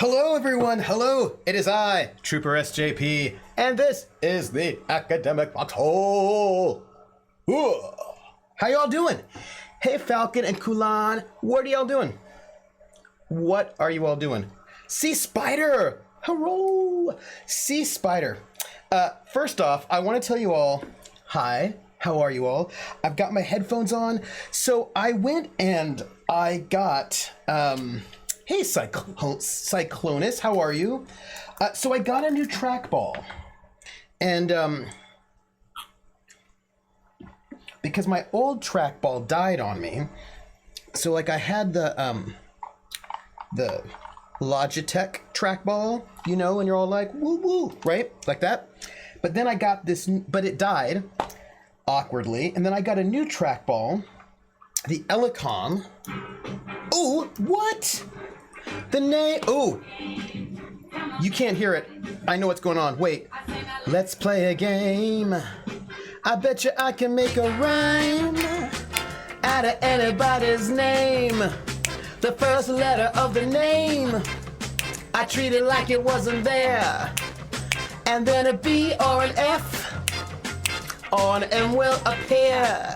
Hello, everyone. Hello. It is I, Trooper SJP, and this is the Academic Foxhole. Ooh. How y'all doing? Hey, Falcon and Kulan, what are y'all doing? What are you all doing? Sea Spider. Hello. Sea Spider. First off, I want to tell you all, hi. How are you all? I've got my headphones on, so I went and I got hey, Cyclonus, how are you? So I got a new trackball, and because my old trackball died on me, so like I had the Logitech trackball, you know, and you're all like, woo woo, right? Like that. But then I got this, but it died awkwardly, and then I got a new trackball, the Elecom. Ooh, what? The name, ooh, you can't hear it. I know what's going on. Wait, let's play a game. I bet you I can make a rhyme out of anybody's name. The first letter of the name, I treat it like it wasn't there. And then a B or an F or an M will appear.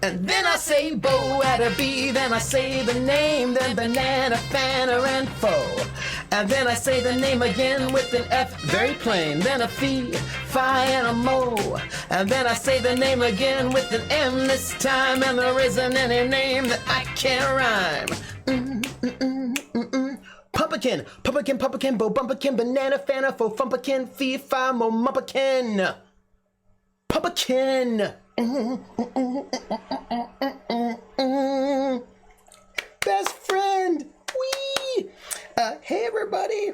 And then I say bow at a B, then I say the name, then banana, fanner, and foe. And then I say the name again with an F, very plain, then a fee, fi, and a mo. And then I say the name again with an M this time, and there isn't any name that I can't rhyme. Pumpkin, pumpkin, pumpkin, bo, bumpkin, banana, fanner, fo, fumpkin, fee, fi, mo, mumpkin. Pumpkin. Best friend. Wee. Hey everybody.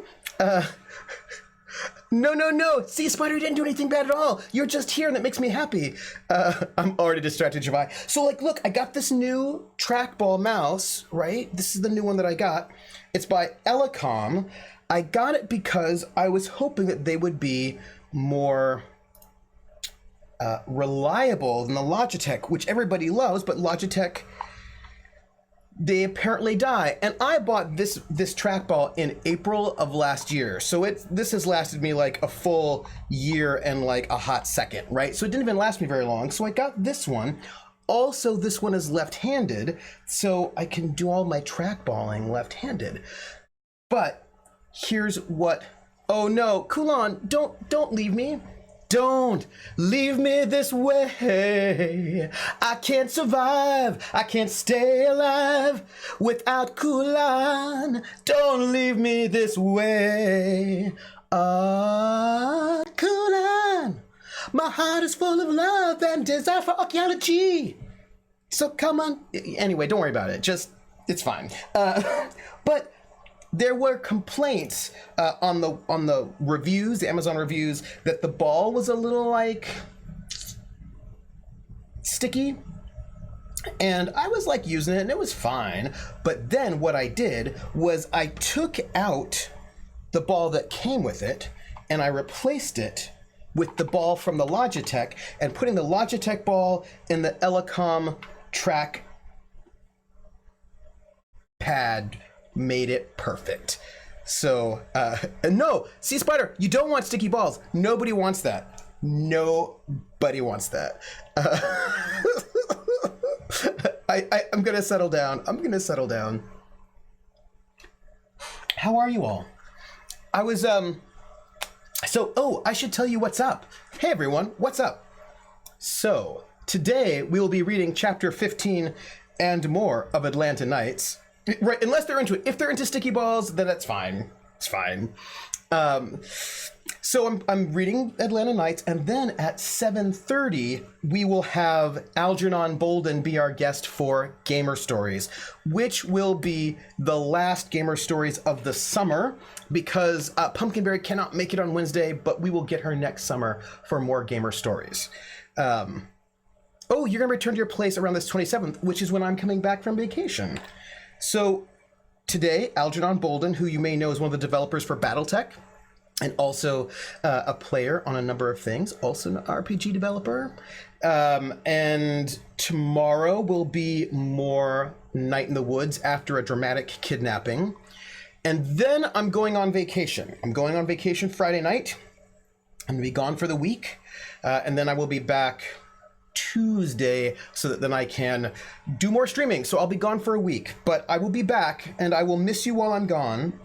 No. Sea Spider didn't do anything bad at all. You're just here and that makes me happy. I'm already distracted, Javai. So like, look, I got this new trackball mouse, right? This is the new one that I got. It's by Elecom. I got it because I was hoping that they would be more reliable than the Logitech, which everybody loves, but Logitech, they apparently die. And I bought this trackball in April of last year, so this has lasted me like a full year and like a hot second, right? So it didn't even last me very long. So I got this one. Also, this one is left-handed, so I can do all my trackballing left-handed. But here's what. Oh no, Kulan, don't leave me. Don't leave me this way. I can't survive. I can't stay alive without Kulan. Don't leave me this way. Kulan. My heart is full of love and desire for archaeology. So come on. Anyway, don't worry about it. It's fine. But there were complaints on the reviews, the Amazon reviews, that the ball was a little like sticky. And I was like using it and it was fine. But then what I did was I took out the ball that came with it and I replaced it with the ball from the Logitech, and putting the Logitech ball in the Elecom track pad made it perfect. So, no, Sea Spider, you don't want sticky balls. Nobody wants that. Nobody wants that. I'm gonna settle down. How are you all? I was, I should tell you what's up. Hey everyone, what's up? So, today we will be reading chapter 15 and more of Atlanta Nights. Right, unless they're into it. If they're into sticky balls, then that's fine. It's fine. So I'm reading Atlanta Nights, and then at 7:30 we will have Algernon Bolden be our guest for Gamer Stories, which will be the last Gamer Stories of the summer because Pumpkinberry cannot make it on Wednesday, but we will get her next summer for more Gamer Stories. You're gonna return to your place around this 27th, which is when I'm coming back from vacation. So today, Algernon Bolden, who you may know is one of the developers for Battletech, and also a player on a number of things, also an RPG developer. And tomorrow will be more Night in the Woods after a dramatic kidnapping. And then I'm going on vacation. I'm going on vacation Friday night. I'm gonna be gone for the week. And then I will be back Tuesday so that then I can do more streaming. So I'll be gone for a week, but I will be back and I will miss you while I'm gone.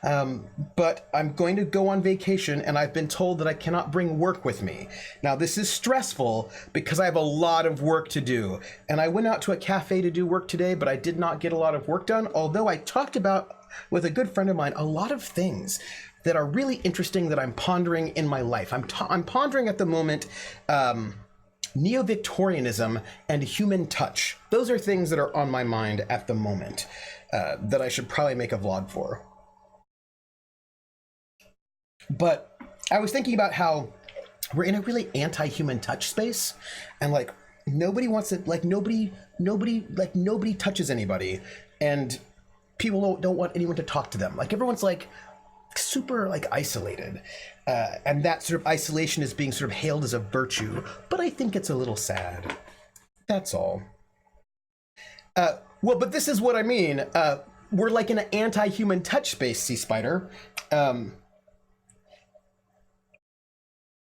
But I'm going to go on vacation and I've been told that I cannot bring work with me. Now this is stressful because I have a lot of work to do. And I went out to a cafe to do work today, but I did not get a lot of work done. Although I talked about with a good friend of mine, a lot of things that are really interesting that I'm pondering in my life. I'm pondering at the moment, Neo-Victorianism and Human Touch. Those are things that are on my mind at the moment, that I should probably make a vlog for. But I was thinking about how we're in a really anti-human touch space, and like nobody wants it, like nobody touches anybody, and people don't want anyone to talk to them. Like everyone's like super like isolated, and that sort of isolation is being sort of hailed as a virtue, but I think it's a little sad. That's all. Well, but this is what I mean. We're like in an anti-human touch space, Sea Spider.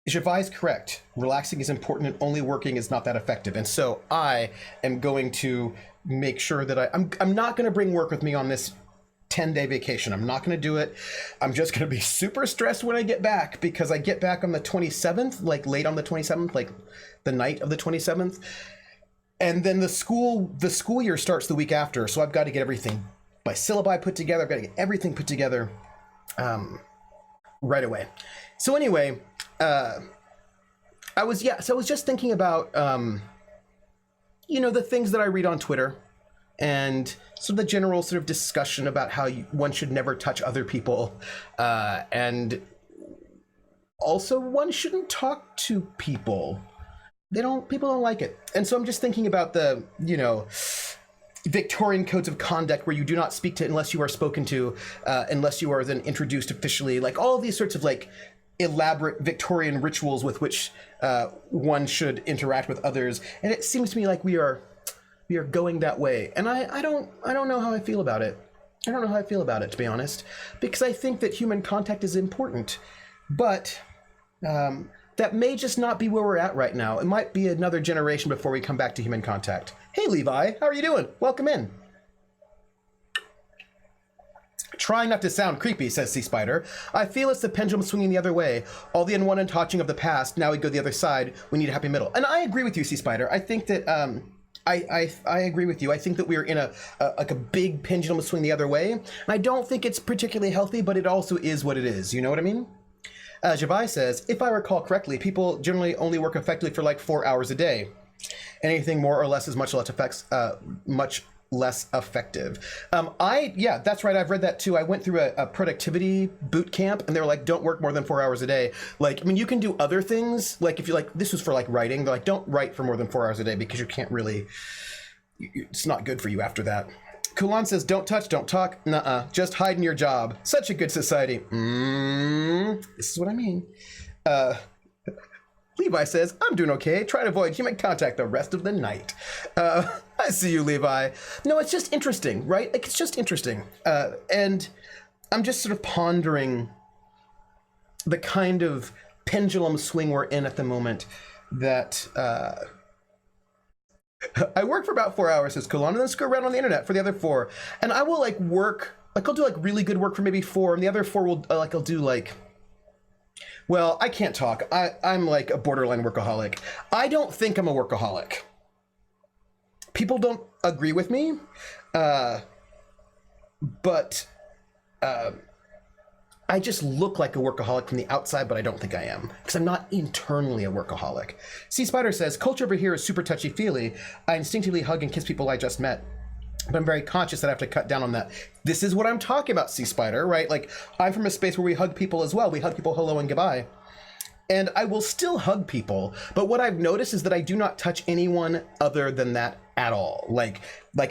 Javai is correct. Relaxing is important and only working is not that effective. And so I am going to make sure that I'm not going to bring work with me on this 10-day vacation. I'm not going to do it. I'm just going to be super stressed when I get back, because I get back on the 27th, like late on the 27th, like the night of the 27th. And then the school year starts the week after. So I've got to get everything, my syllabi put together. I've got to get everything put together right away. So anyway, I was just thinking about, the things that I read on Twitter and sort of the general sort of discussion about how one should never touch other people. And also one shouldn't talk to people. People don't like it. And so I'm just thinking about the, Victorian codes of conduct where you do not speak to unless you are spoken to, unless you are then introduced officially, like all these sorts of like elaborate Victorian rituals with which one should interact with others. And it seems to me like we are going that way. And I don't know how I feel about it. I don't know how I feel about it, to be honest, because I think that human contact is important, but that may just not be where we're at right now. It might be another generation before we come back to human contact. Hey, Levi, how are you doing? Welcome in. Trying not to sound creepy, says Sea Spider. I feel it's the pendulum swinging the other way. All the unwanted touching of the past, now we go the other side. We need a happy middle. And I agree with you, Sea Spider. I think that, I agree with you. I think that we're in a big pendulum swing the other way. And I don't think it's particularly healthy, but it also is what it is. You know what I mean? Javai says, if I recall correctly, people generally only work effectively for like 4 hours a day. Anything more or less is much less effective. Yeah, that's right. I've read that too. I went through a productivity boot camp and they were like, don't work more than 4 hours a day. Like, I mean, you can do other things. Like if you like, this was for like writing. They're like, don't write for more than 4 hours a day because you can't really, it's not good for you after that. Kulan says, don't touch, don't talk. Nuh-uh, just hide in your job. Such a good society. This is what I mean. Levi says, I'm doing okay. Try to avoid human contact the rest of the night. I see you, Levi. No, it's just interesting, right? Like, it's just interesting. And I'm just sort of pondering the kind of pendulum swing we're in at the moment that I work for about 4 hours, says Kulan, and then screw around on the internet for the other 4. And I will like work, like I'll do like really good work for maybe 4, and the other 4 will I'll do like, well, I can't talk. I'm like a borderline workaholic. I don't think I'm a workaholic. People don't agree with me, but I just look like a workaholic from the outside, but I don't think I am, because I'm not internally a workaholic. Sea Spider says, culture over here is super touchy-feely. I instinctively hug and kiss people I just met, but I'm very conscious that I have to cut down on that. This is what I'm talking about, Sea Spider, right? Like, I'm from a space where we hug people as well. We hug people hello and goodbye. And I will still hug people, but what I've noticed is that I do not touch anyone other than that at all. Like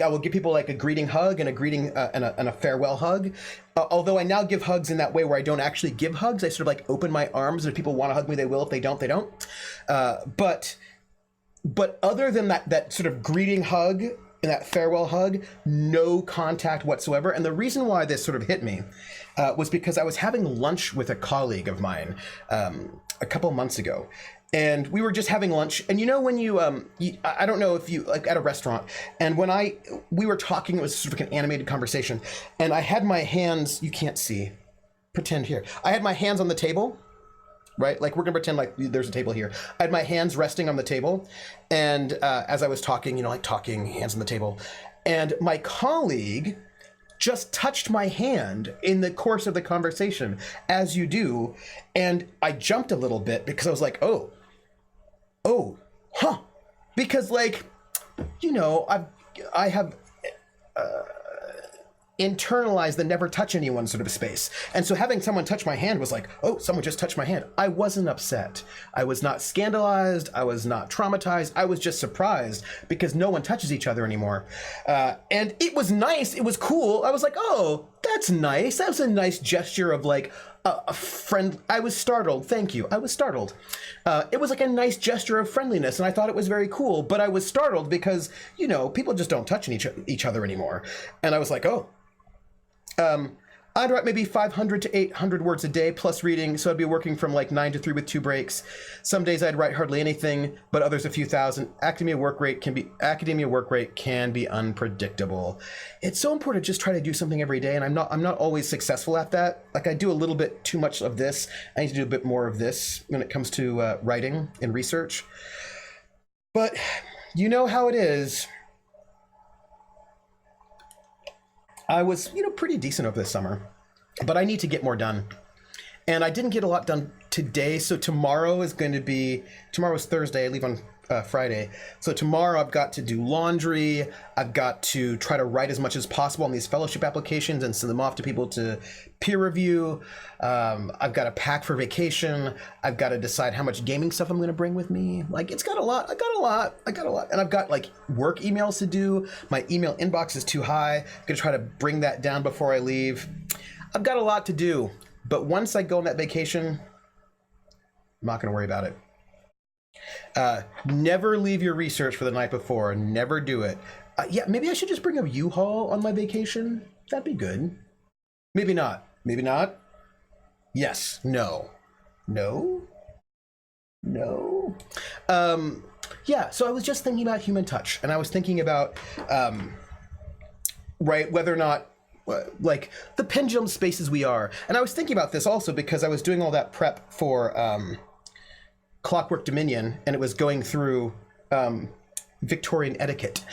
I will give people like a greeting hug and a greeting and a farewell hug. Although I now give hugs in that way where I don't actually give hugs. I sort of like open my arms, and if people want to hug me, they will. If they don't, they don't. But other than that sort of greeting hug in that farewell hug, no contact whatsoever. And the reason why this sort of hit me was because I was having lunch with a colleague of mine a couple months ago. And we were just having lunch. And you know when I don't know if you, like at a restaurant, and when we were talking, it was sort of like an animated conversation. And I had my hands, you can't see, pretend here. I had my hands on the table, right? Like we're gonna pretend like there's a table here. I had my hands resting on the table. And as I was talking, like talking, hands on the table. And my colleague just touched my hand in the course of the conversation, as you do. And I jumped a little bit because I was like, oh, huh. Because like, I have internalized the never touch anyone sort of space. And so having someone touch my hand was like, oh, someone just touched my hand. I wasn't upset. I was not scandalized. I was not traumatized. I was just surprised because no one touches each other anymore. And it was nice. It was cool. I was like, oh, that's nice. That was a nice gesture of like a friend. I was startled. Thank you. I was startled. It was like a nice gesture of friendliness, and I thought it was very cool, but I was startled because, people just don't touch each other anymore. And I was like, oh. I'd write maybe 500 to 800 words a day plus reading, so I'd be working from like 9 to 3 with 2 breaks. Some days I'd write hardly anything, but others a few thousand. Academia work rate can be unpredictable. It's so important to just try to do something every day, and I'm not always successful at that. Like I do a little bit too much of this. I need to do a bit more of this when it comes to writing and research. But you know how it is. I was, pretty decent over this summer, but I need to get more done. And I didn't get a lot done today. So tomorrow's Thursday. I leave on Friday. So tomorrow I've got to do laundry. I've got to try to write as much as possible on these fellowship applications and send them off to people to peer review. I've got to pack for vacation. I've got to decide how much gaming stuff I'm going to bring with me. Like it's got a lot. I got a lot. And I've got like work emails to do. My email inbox is too high. I'm going to try to bring that down before I leave. I've got a lot to do. But once I go on that vacation, I'm not going to worry about it. Never leave your research for the night before. Never do it. Yeah, maybe I should just bring a U-Haul on my vacation. That'd be good. Maybe not. Maybe not. Yes. No. No. No. Yeah, so I was just thinking about human touch, and I was thinking about, whether or not, like, the pendulum spaces we are. And I was thinking about this also because I was doing all that prep for Clockwork Dominion, and it was going through Victorian etiquette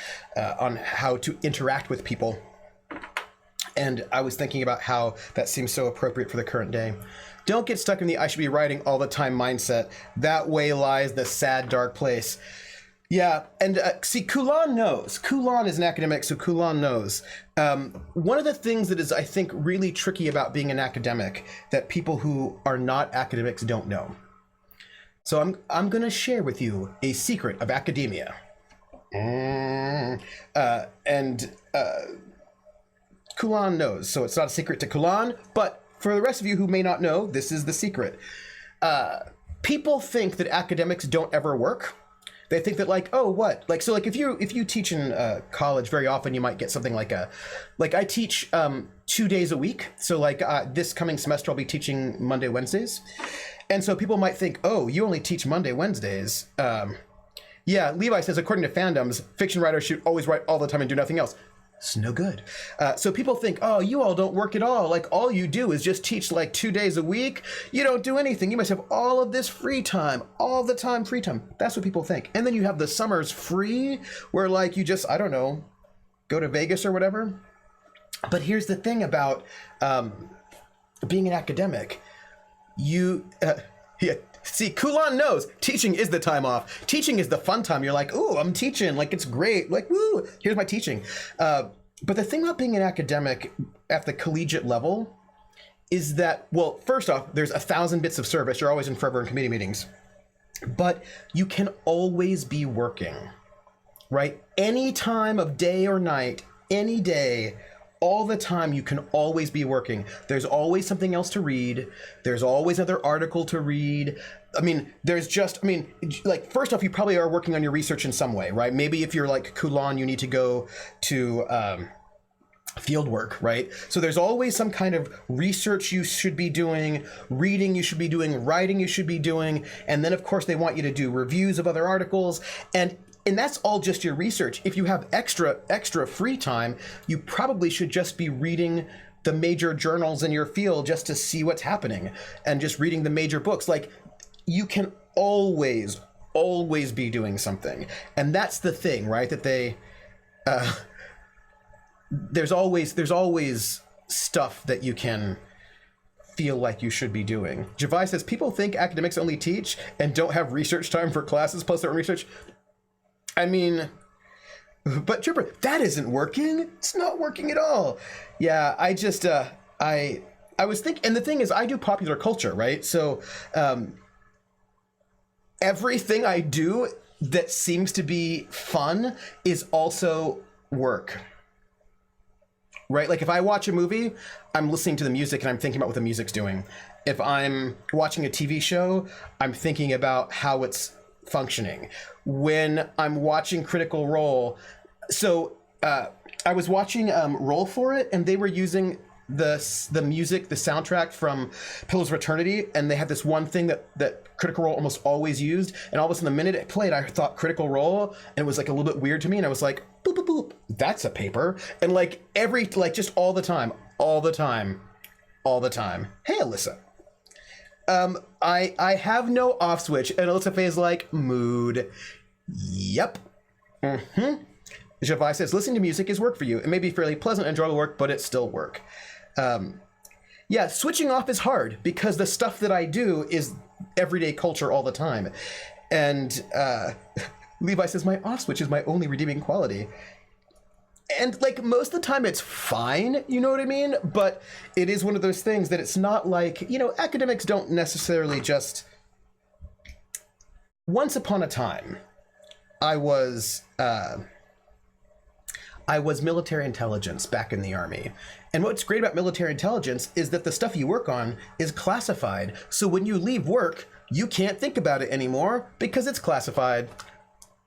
on how to interact with people. And I was thinking about how that seems so appropriate for the current day. Don't get stuck in the I should be writing all the time mindset. That way lies the sad, dark place. Yeah, and see, Kulan knows. Kulan is an academic, so Kulan knows. One of the things that is, I think, really tricky about being an academic that people who are not academics don't know. So I'm going to share with you a secret of academia. Kulan knows, so it's not a secret to Kulan, but for the rest of you who may not know, this is the secret. People think that academics don't ever work. They think that like, oh, what? Like, so like if you teach in college, very often you might get something like I teach 2 days a week. So like this coming semester, I'll be teaching Monday, Wednesdays. And so people might think, oh, you only teach Monday, Wednesdays. Yeah, Levi says, according to fandoms, fiction writers should always write all the time and do nothing else. It's no good. So people think, oh, you all don't work at all. Like all you do is just teach like 2 days a week. You don't do anything. You must have all of this free time, all the time, free time. That's what people think. And then you have the summers free where like you just, I don't know, go to Vegas or whatever. But here's the thing about being an academic. See, Kulan knows teaching is the time off. Teaching is the fun time. You're like, ooh, I'm teaching. Like, it's great. Like, woo, here's my teaching. But the thing about being an academic at the collegiate level is that, well, first off, there's 1,000 bits of service. You're always in forever in committee meetings. But you can always be working, right? Any time of day or night, any day, all the time. You can always be working. There's always something else to read. There's always another article to read. I mean, like, first off, you probably are working on your research in some way, right? Maybe if you're like Kulan, you need to go to field work, right? So there's always some kind of research you should be doing, reading you should be doing, writing you should be doing, and then of course they want you to do reviews of other articles, and that's all just your research. If you have extra free time, you probably should just be reading the major journals in your field just to see what's happening, and just reading the major books. Like, you can always be doing something, and that's the thing, right? That they there's always stuff that you can feel like you should be doing. Javai says, people think academics only teach and don't have research time for classes plus their own research. I mean, but Tripper, that isn't working. It's not working at all. Yeah, I just, I was thinking, and the thing is, I do popular culture, right? So everything I do that seems to be fun is also work. Right? Like, if I watch a movie, I'm listening to the music and I'm thinking about what the music's doing. If I'm watching a TV show, I'm thinking about how it's functioning. When I'm watching Critical Role, so I was watching Roll for It, and they were using the music, the soundtrack from Pillars of Eternity, and they had this one thing that Critical Role almost always used, and all of a sudden the minute it played, I thought Critical Role, and it was like a little bit weird to me, and I was like, boop, boop, boop, that's a paper. And like just all the time. Hey, Alyssa. I have no off switch, and Alyssa Faye is like, mood. Yep. Javai says, listening to music is work for you. It may be fairly pleasant and enjoyable work, but it's still work. Yeah, switching off is hard because the stuff that I do is everyday culture all the time. And Levi says, my off switch is my only redeeming quality. And like, most of the time it's fine, you know what I mean? But it is one of those things that it's not like, you know, academics don't necessarily just... Once upon a time, I was military intelligence back in the Army. And what's great about military intelligence is that the stuff you work on is classified. So when you leave work, you can't think about it anymore because it's classified.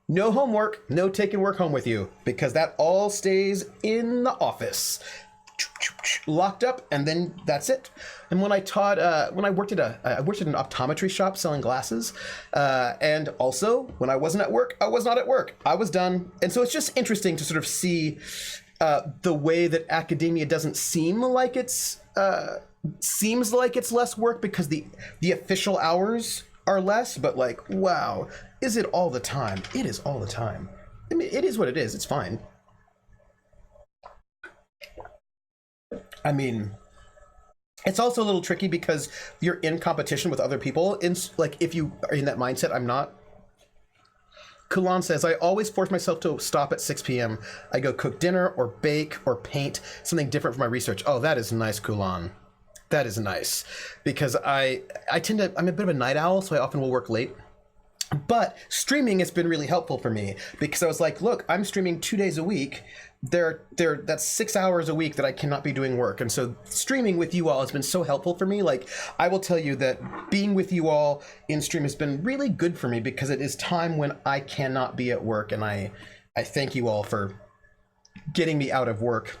No homework, no taking work home with you, because that all stays in the office, locked up, and then that's it. And when I taught, I worked at an optometry shop selling glasses, and also when I wasn't at work, I was not at work. I was done. And so it's just interesting to sort of see the way that academia doesn't seem like it's seems like it's less work because the official hours are less, but like, wow, is it all the time? It is all the time. I mean, it is what it is. It's fine. I mean, it's also a little tricky because you're in competition with other people. Like, if you are in that mindset, I'm not. Kulan says, I always force myself to stop at 6 p.m. I go cook dinner or bake or paint something different for my research. Oh, that is nice, Kulan. That is nice. Because I'm a bit of a night owl, so I often will work late. But streaming has been really helpful for me because I was like, look, I'm streaming 2 days a week. That's 6 hours a week that I cannot be doing work. And so streaming with you all has been so helpful for me. Like, I will tell you that being with you all in stream has been really good for me because it is time when I cannot be at work. And I thank you all for getting me out of work.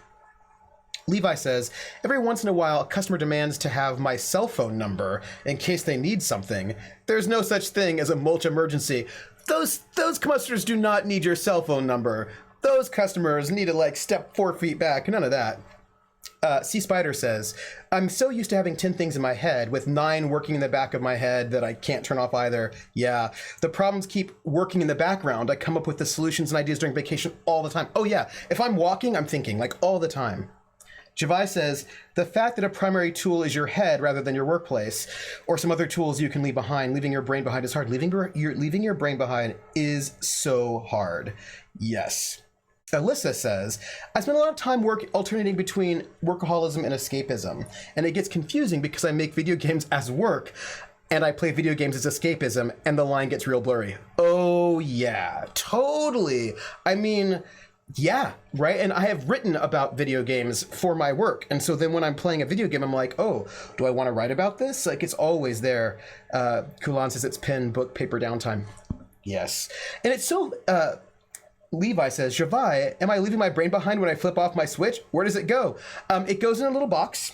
Levi says, every once in a while, a customer demands to have my cell phone number in case they need something. There's no such thing as a mulch emergency. Those customers do not need your cell phone number. Those customers need to like step 4 feet back. None of that. C Spider says, I'm so used to having 10 things in my head with 9 working in the back of my head that I can't turn off either. Yeah, the problems keep working in the background. I come up with the solutions and ideas during vacation all the time. Oh yeah, if I'm walking, I'm thinking like all the time. Javai says, the fact that a primary tool is your head rather than your workplace or some other tools you can leave behind, leaving your brain behind is hard. Leaving your brain behind is so hard. Yes. Alyssa says, I spend a lot of time alternating between workaholism and escapism, and it gets confusing because I make video games as work and I play video games as escapism, and the line gets real blurry. Oh yeah, totally. I mean, Yeah, right. And I have written about video games for my work. And so then when I'm playing a video game, I'm like, oh, do I want to write about this? Like, it's always there. Kulan says it's pen, book, paper, downtime. Yes. And it's so, Levi says, Javai, am I leaving my brain behind when I flip off my Switch? Where does it go? It goes in a little box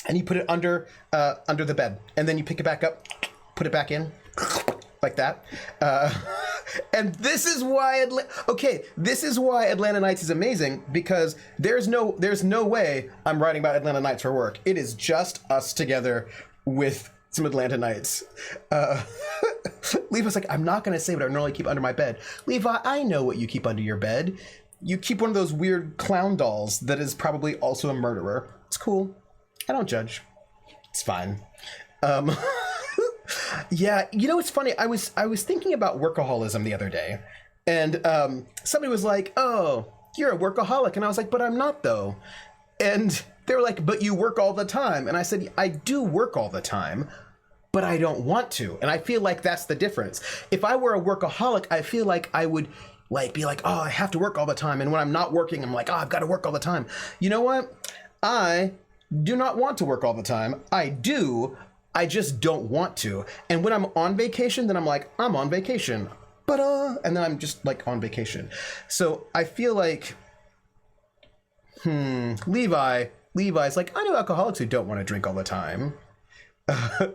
and you put it under the bed. And then you pick it back up, put it back in, like that. And this is why this is why Atlanta Nights is amazing, because there's no way I'm writing about Atlanta Nights for work. It is just us together with some Atlanta Nights. Levi's like, I'm not going to say what I normally keep under my bed. Levi, I know what you keep under your bed. You keep one of those weird clown dolls that is probably also a murderer. It's cool. I don't judge. It's fine. Yeah, you know, it's funny. I was thinking about workaholism the other day, and somebody was like, oh, you're a workaholic. And I was like, but I'm not, though. And they were like, but you work all the time. And I said, I do work all the time, but I don't want to. And I feel like that's the difference. If I were a workaholic, I feel like I would be like, oh, I have to work all the time. And when I'm not working, I'm like, oh, I've got to work all the time. You know what? I do not want to work all the time. I do. I just don't want to. And when I'm on vacation, then I'm like, I'm on vacation. And then I'm just like on vacation. So I feel like, Levi's like, I know alcoholics who don't want to drink all the time.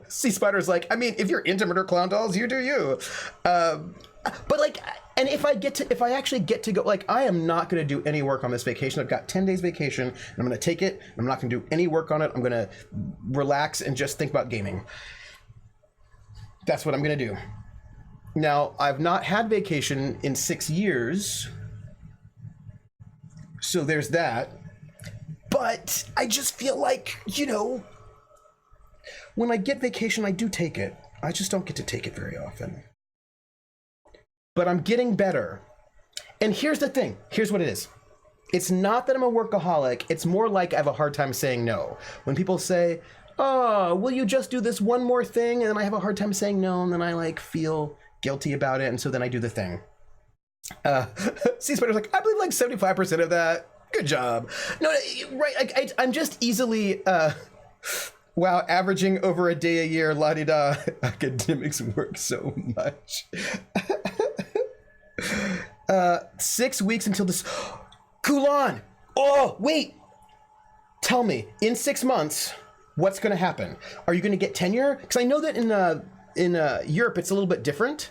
Sea Spider's like, I mean, if you're into murder clown dolls, you do you. But like, and if I actually get to go, like, I am not going to do any work on this vacation. I've got 10 days vacation. And I'm going to take it. I'm not going to do any work on it. I'm going to relax and just think about gaming. That's what I'm going to do. Now, I've not had vacation in 6 years. So there's that. But I just feel like, you know, when I get vacation, I do take it. I just don't get to take it very often. But I'm getting better. And here's the thing. Here's what it is. It's not that I'm a workaholic. It's more like I have a hard time saying no. When people say, oh, will you just do this one more thing? And then I have a hard time saying no. And then I like feel guilty about it. And so then I do the thing. Sea Spider's like, I believe like 75% of that. Good job. No, right. I'm just easily, wow, averaging over a day a year, la-di-da. Academics work so much. 6 weeks until this. Kulan! Oh, wait! Tell me, in 6 months, what's going to happen? Are you going to get tenure? Because I know that in Europe, it's a little bit different.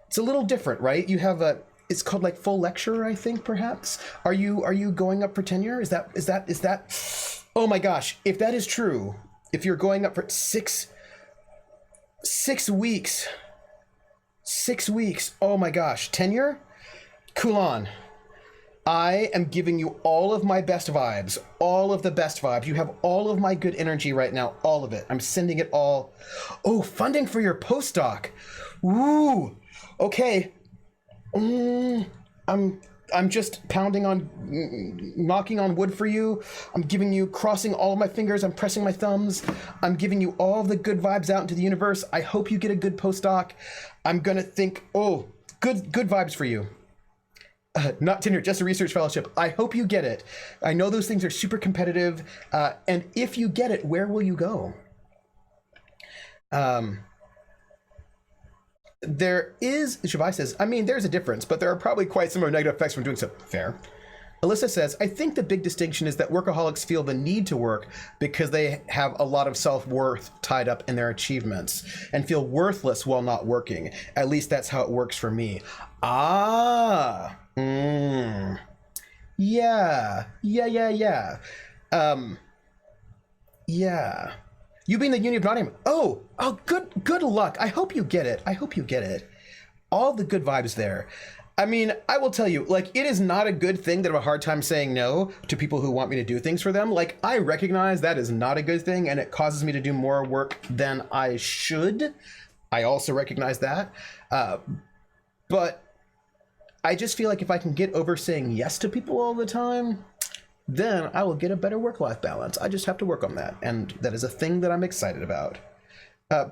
It's a little different, right? You have it's called like full lecturer, I think, perhaps. Are you going up for tenure? Is that? Oh my gosh! If that is true, if you're going up for 6 weeks, 6 weeks. Oh my gosh, tenure, Kulan. I am giving you all of my best vibes, all of the best vibes. You have all of my good energy right now, all of it. I'm sending it all. Oh, funding for your postdoc. Ooh, okay. I'm just knocking on wood for you. I'm giving you, crossing all of my fingers. I'm pressing my thumbs. I'm giving you all the good vibes out into the universe. I hope you get a good postdoc. I'm gonna think, oh, good vibes for you. Not tenure, just a research fellowship. I hope you get it. I know those things are super competitive. And if you get it, where will you go? There is, Shavai says, I mean, there's a difference, but there are probably quite similar negative effects from doing so. Fair. Alyssa says, I think the big distinction is that workaholics feel the need to work because they have a lot of self-worth tied up in their achievements and feel worthless while not working. At least that's how it works for me. Ah. Yeah. Yeah. Yeah. You being the Union of Nottingham. Oh, good luck. I hope you get it. All the good vibes there. I mean, I will tell you, like, it is not a good thing that I have a hard time saying no to people who want me to do things for them. Like, I recognize that is not a good thing, and it causes me to do more work than I should. I also recognize that. But I just feel like if I can get over saying yes to people all the time, then I will get a better work-life balance. I just have to work on that. And that is a thing that I'm excited about.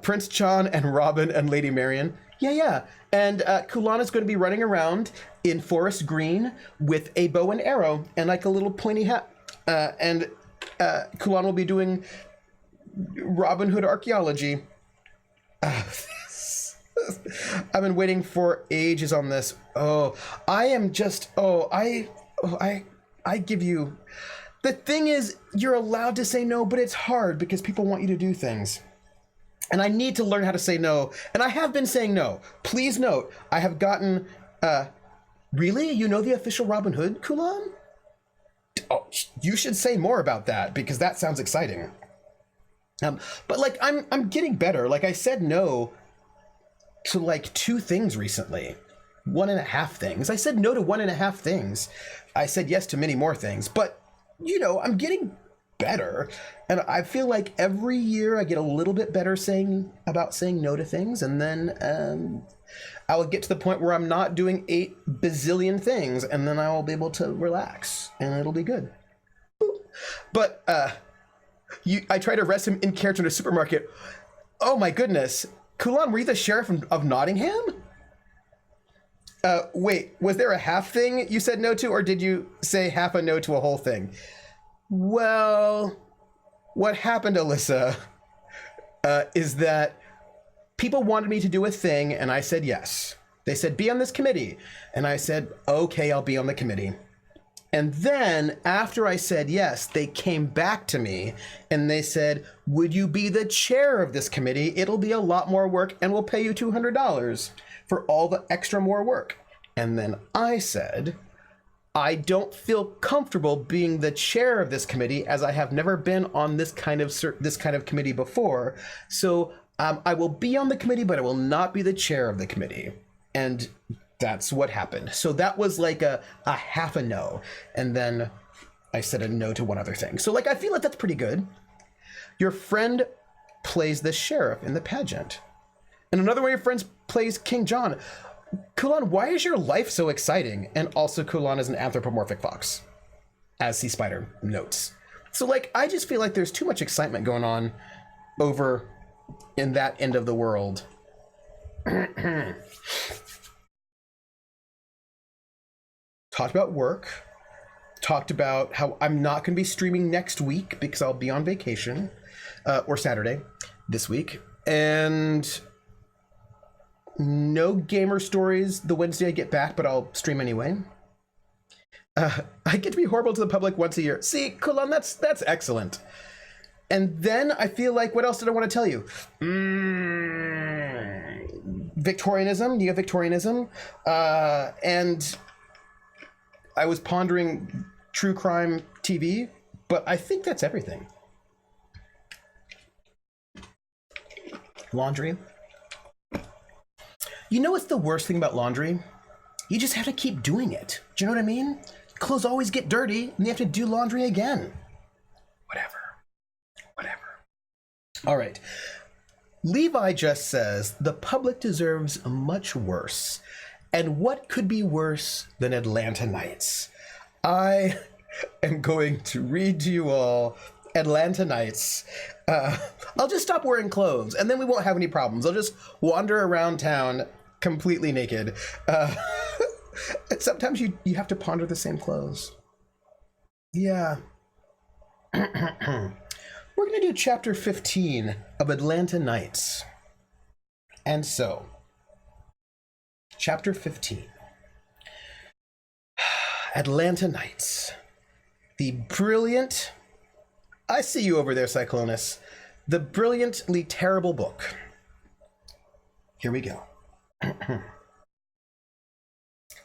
Prince John and Robin and Lady Marian. Yeah. And Kulan is going to be running around in forest green with a bow and arrow and like a little pointy hat. And Kulan will be doing Robin Hood archaeology. I've been waiting for ages on this. Oh, I am just, I give you, the thing is, you're allowed to say no, but it's hard because people want you to do things. And I need to learn how to say no. And I have been saying no. Please note, I have gotten, really? You know the official Robin Hood, Kulan? Oh, you should say more about that because that sounds exciting. But like, I'm getting better. Like I said no to like 2 things recently. 1.5 things. I said no to 1.5 things. I said yes to many more things, but you know, I'm getting better. And I feel like every year I get a little bit better saying no to things. And then I will get to the point where I'm not doing 8 bazillion things, and then I will be able to relax and it'll be good. But I tried to arrest him in character in a supermarket. Oh my goodness. Kulan, were you the sheriff of Nottingham? Wait, was there a half thing you said no to, or did you say half a no to a whole thing? Well, what happened, Alyssa, is that people wanted me to do a thing, and I said yes. They said, be on this committee. And I said, okay, I'll be on the committee. And then after I said yes, they came back to me and they said, would you be the chair of this committee? It'll be a lot more work and we'll pay you $200 for all the extra more work. And then I said, I don't feel comfortable being the chair of this committee as I have never been on this kind of committee before. So I will be on the committee, but I will not be the chair of the committee. And that's what happened. So that was like a half a no. And then I said a no to one other thing. So like, I feel like that's pretty good. Your friend plays the sheriff in the pageant. And another one of your friends plays King John. Kulan, why is your life so exciting? And also Kulan is an anthropomorphic fox, as Sea Spider notes. So like, I just feel like there's too much excitement going on over in that end of the world. Talked about work, talked about how I'm not going to be streaming next week because I'll be on vacation, or Saturday this week, and no gamer stories the Wednesday I get back, but I'll stream anyway. I get to be horrible to the public once a year. See, Kulan, that's excellent. And then I feel like, what else did I want to tell you? Victorianism, Neo-Victorianism, and I was pondering true crime TV, but I think that's everything. Laundry. You know what's the worst thing about laundry? You just have to keep doing it. Do you know what I mean? Clothes always get dirty, and you have to do laundry again. Whatever. All right. Levi just says, the public deserves much worse. And what could be worse than Atlanta Nights? I am going to read to you all Atlanta Nights. I'll just stop wearing clothes and then we won't have any problems. I'll just wander around town completely naked. Sometimes you have to ponder the same clothes. Yeah. We're going to do chapter 15 of Atlanta Nights. And so, chapter 15. Atlanta Nights. The brilliant... I see you over there, Cyclonus. The brilliantly terrible book. Here we go.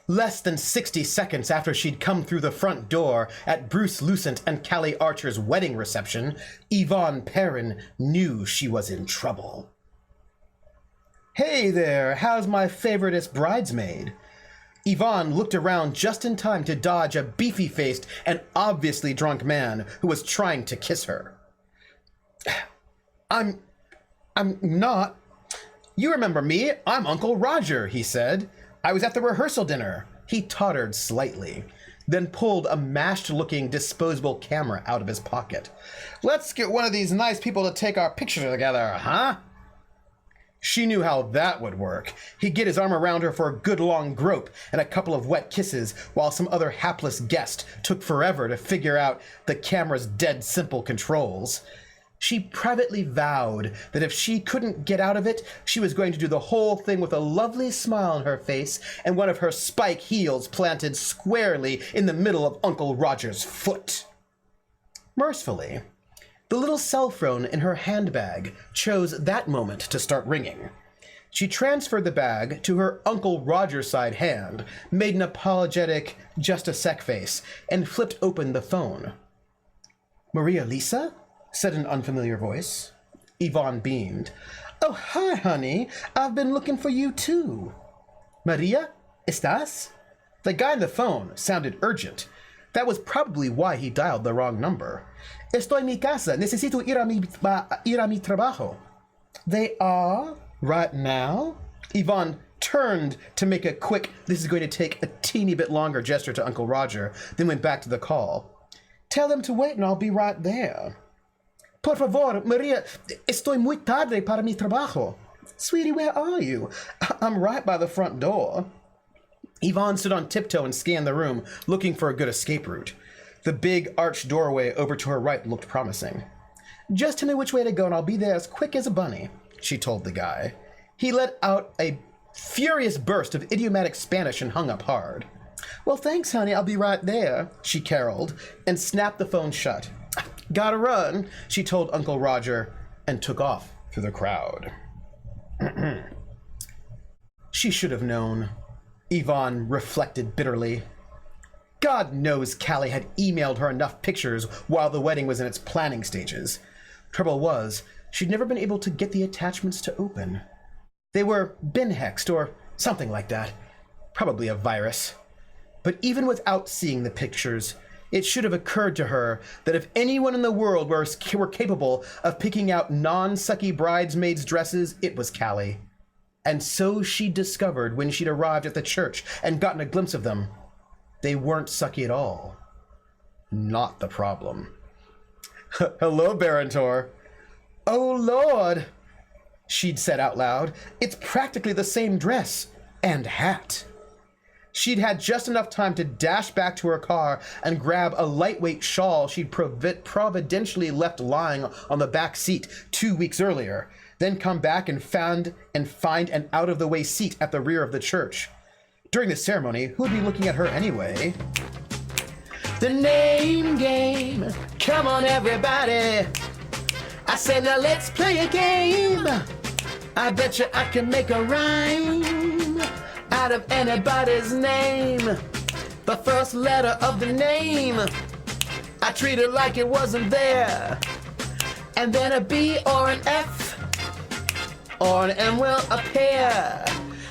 Less than 60 seconds after she'd come through the front door at Bruce Lucent and Callie Archer's wedding reception, Yvonne Perrin knew she was in trouble. Hey there, how's my favoritist bridesmaid? Yvonne looked around just in time to dodge a beefy-faced and obviously drunk man who was trying to kiss her. I'm not. You remember me, I'm Uncle Roger, he said. I was at the rehearsal dinner. He tottered slightly, then pulled a mashed-looking disposable camera out of his pocket. Let's get one of these nice people to take our picture together, huh? She knew how that would work. He'd get his arm around her for a good long grope and a couple of wet kisses, while some other hapless guest took forever to figure out the camera's dead simple controls. She privately vowed that if she couldn't get out of it, she was going to do the whole thing with a lovely smile on her face and one of her spike heels planted squarely in the middle of Uncle Roger's foot. Mercifully, the little cell phone in her handbag chose that moment to start ringing. She transferred the bag to her Uncle Roger's side hand, made an apologetic just a sec face, and flipped open the phone. "Maria Lisa?" said an unfamiliar voice. Yvonne beamed. "Oh, hi, honey. I've been looking for you, too." "Maria? ¿Estás?" The guy on the phone sounded urgent. That was probably why he dialed the wrong number. "Estoy en mi casa. Necesito ir a mi trabajo." "They are? Right now?" Yvonne turned to make a quick, this is going to take a teeny bit longer gesture to Uncle Roger, then went back to the call. "Tell them to wait and I'll be right there." "Por favor, Maria, estoy muy tarde para mi trabajo." "Sweetie, where are you?" "I'm right by the front door." Yvonne stood on tiptoe and scanned the room, looking for a good escape route. The big arched doorway over to her right looked promising. "Just tell me which way to go and I'll be there as quick as a bunny," she told the guy. He let out a furious burst of idiomatic Spanish and hung up hard. "Well, thanks, honey, I'll be right there," she caroled, and snapped the phone shut. "Gotta run," she told Uncle Roger, and took off through the crowd. She should have known, Yvonne reflected bitterly. God knows Callie had emailed her enough pictures while the wedding was in its planning stages. Trouble was, she'd never been able to get the attachments to open. They were bin hexed or something like that. Probably a virus. But even without seeing the pictures, it should have occurred to her that if anyone in the world were capable of picking out non-sucky bridesmaids' dresses, it was Callie. And so she discovered when she'd arrived at the church and gotten a glimpse of them. They weren't sucky at all. Not the problem. "Hello, Barantor." "Oh, Lord," she'd said out loud. "It's practically the same dress and hat." She'd had just enough time to dash back to her car and grab a lightweight shawl she'd providentially left lying on the back seat 2 weeks earlier, then come back and find an out-of-the-way seat at the rear of the church. During the ceremony, who'd be looking at her anyway? "The name game. Come on, everybody. I said, now let's play a game. I bet you I can make a rhyme out of anybody's name. The first letter of the name, I treat it like it wasn't there. And then a B or an F or an M will appear.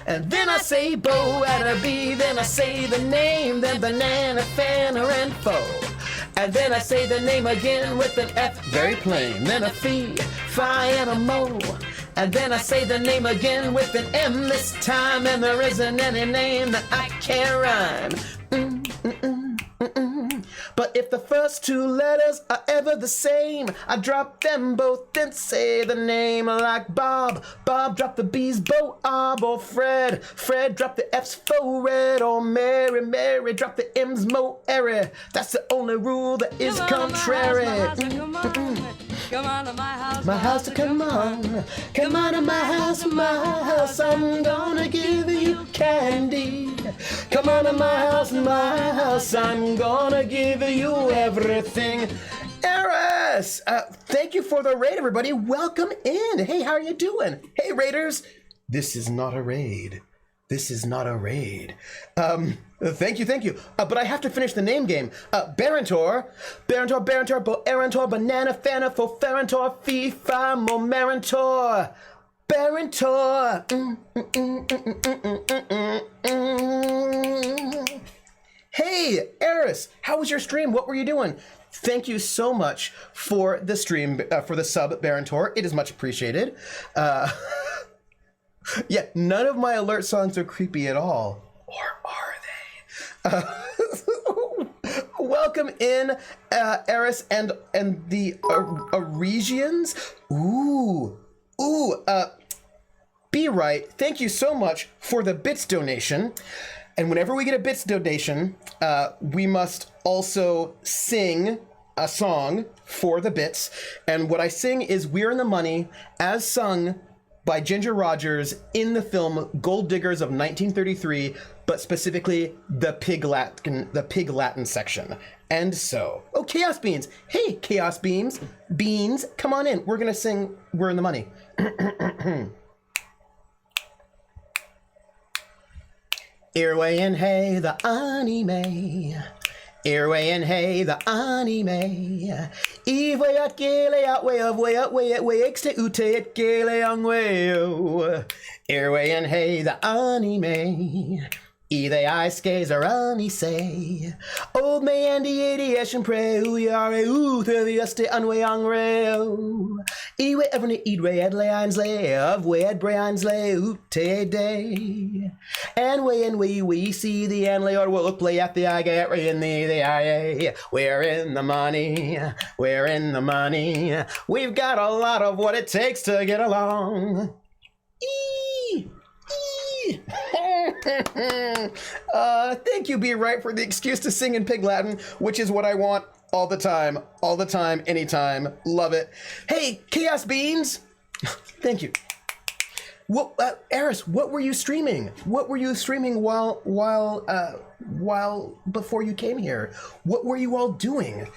And then I say Bo and a B, then I say the name, then banana, fan, or info. And then I say the name again with an F, very plain. Then a fee, fi, and a mo. And then I say the name again with an M this time, and there isn't any name that I can't rhyme. But if the first two letters are ever the same, I drop them both and say the name, like Bob. Bob drop the B's, Bo, Ob, or Fred. Fred drop the F's, fo, red, or Mary. Mary drop the M's, mo, airy. That's the only rule that is contrary. Come on to my house, my house, come on. Come on to my house, I'm gonna give you candy. Come on to my house, I'm gonna give you everything. Eris! Thank you for the raid, everybody. Welcome in. Hey, how are you doing? Hey, raiders. This is not a raid. This is not a raid. Thank you. But I have to finish the name game. Barantor, Bo, Erantor, Banana, Fana, Fo, Farantor, Fee, Fi, Mo, Marantor. Barantor. Hey, Eris, how was your stream? What were you doing? Thank you so much for the stream, for the sub, Barantor. It is much appreciated. Yeah, none of my alert songs are creepy at all. Or are they? Welcome in, Eris and the Aresians. Be Right, thank you so much for the bits donation. And whenever we get a bits donation, we must also sing a song for the bits. And what I sing is We're in the Money, as sung by Ginger Rogers in the film Gold Diggers of 1933, but specifically the Pig Latin section. And so, oh, Chaos Beans. Hey, Chaos Beans, come on in. We're gonna sing We're in the Money. Earway and hey, the anime. Earway and hey, the anime. Eve way at gale out way of way up way at way exte ute at gale young way. Earway and hey, the anime. Either I skays or any say. Old man the adiation pray who you are ooh through the este unway on rail. Ewe ever eat way at leons lay of way at brains lay ute day. And we see the anlay or will play at the I get ray in the I. We're in the money. We're in the money. We've got a lot of what it takes to get along. Thank you, Be Right, for the excuse to sing in Pig Latin, which is what I want all the time, anytime. Love it. Hey, Chaos Beans. Thank you. What, Eris, what were you streaming? What were you streaming while before you came here? What were you all doing?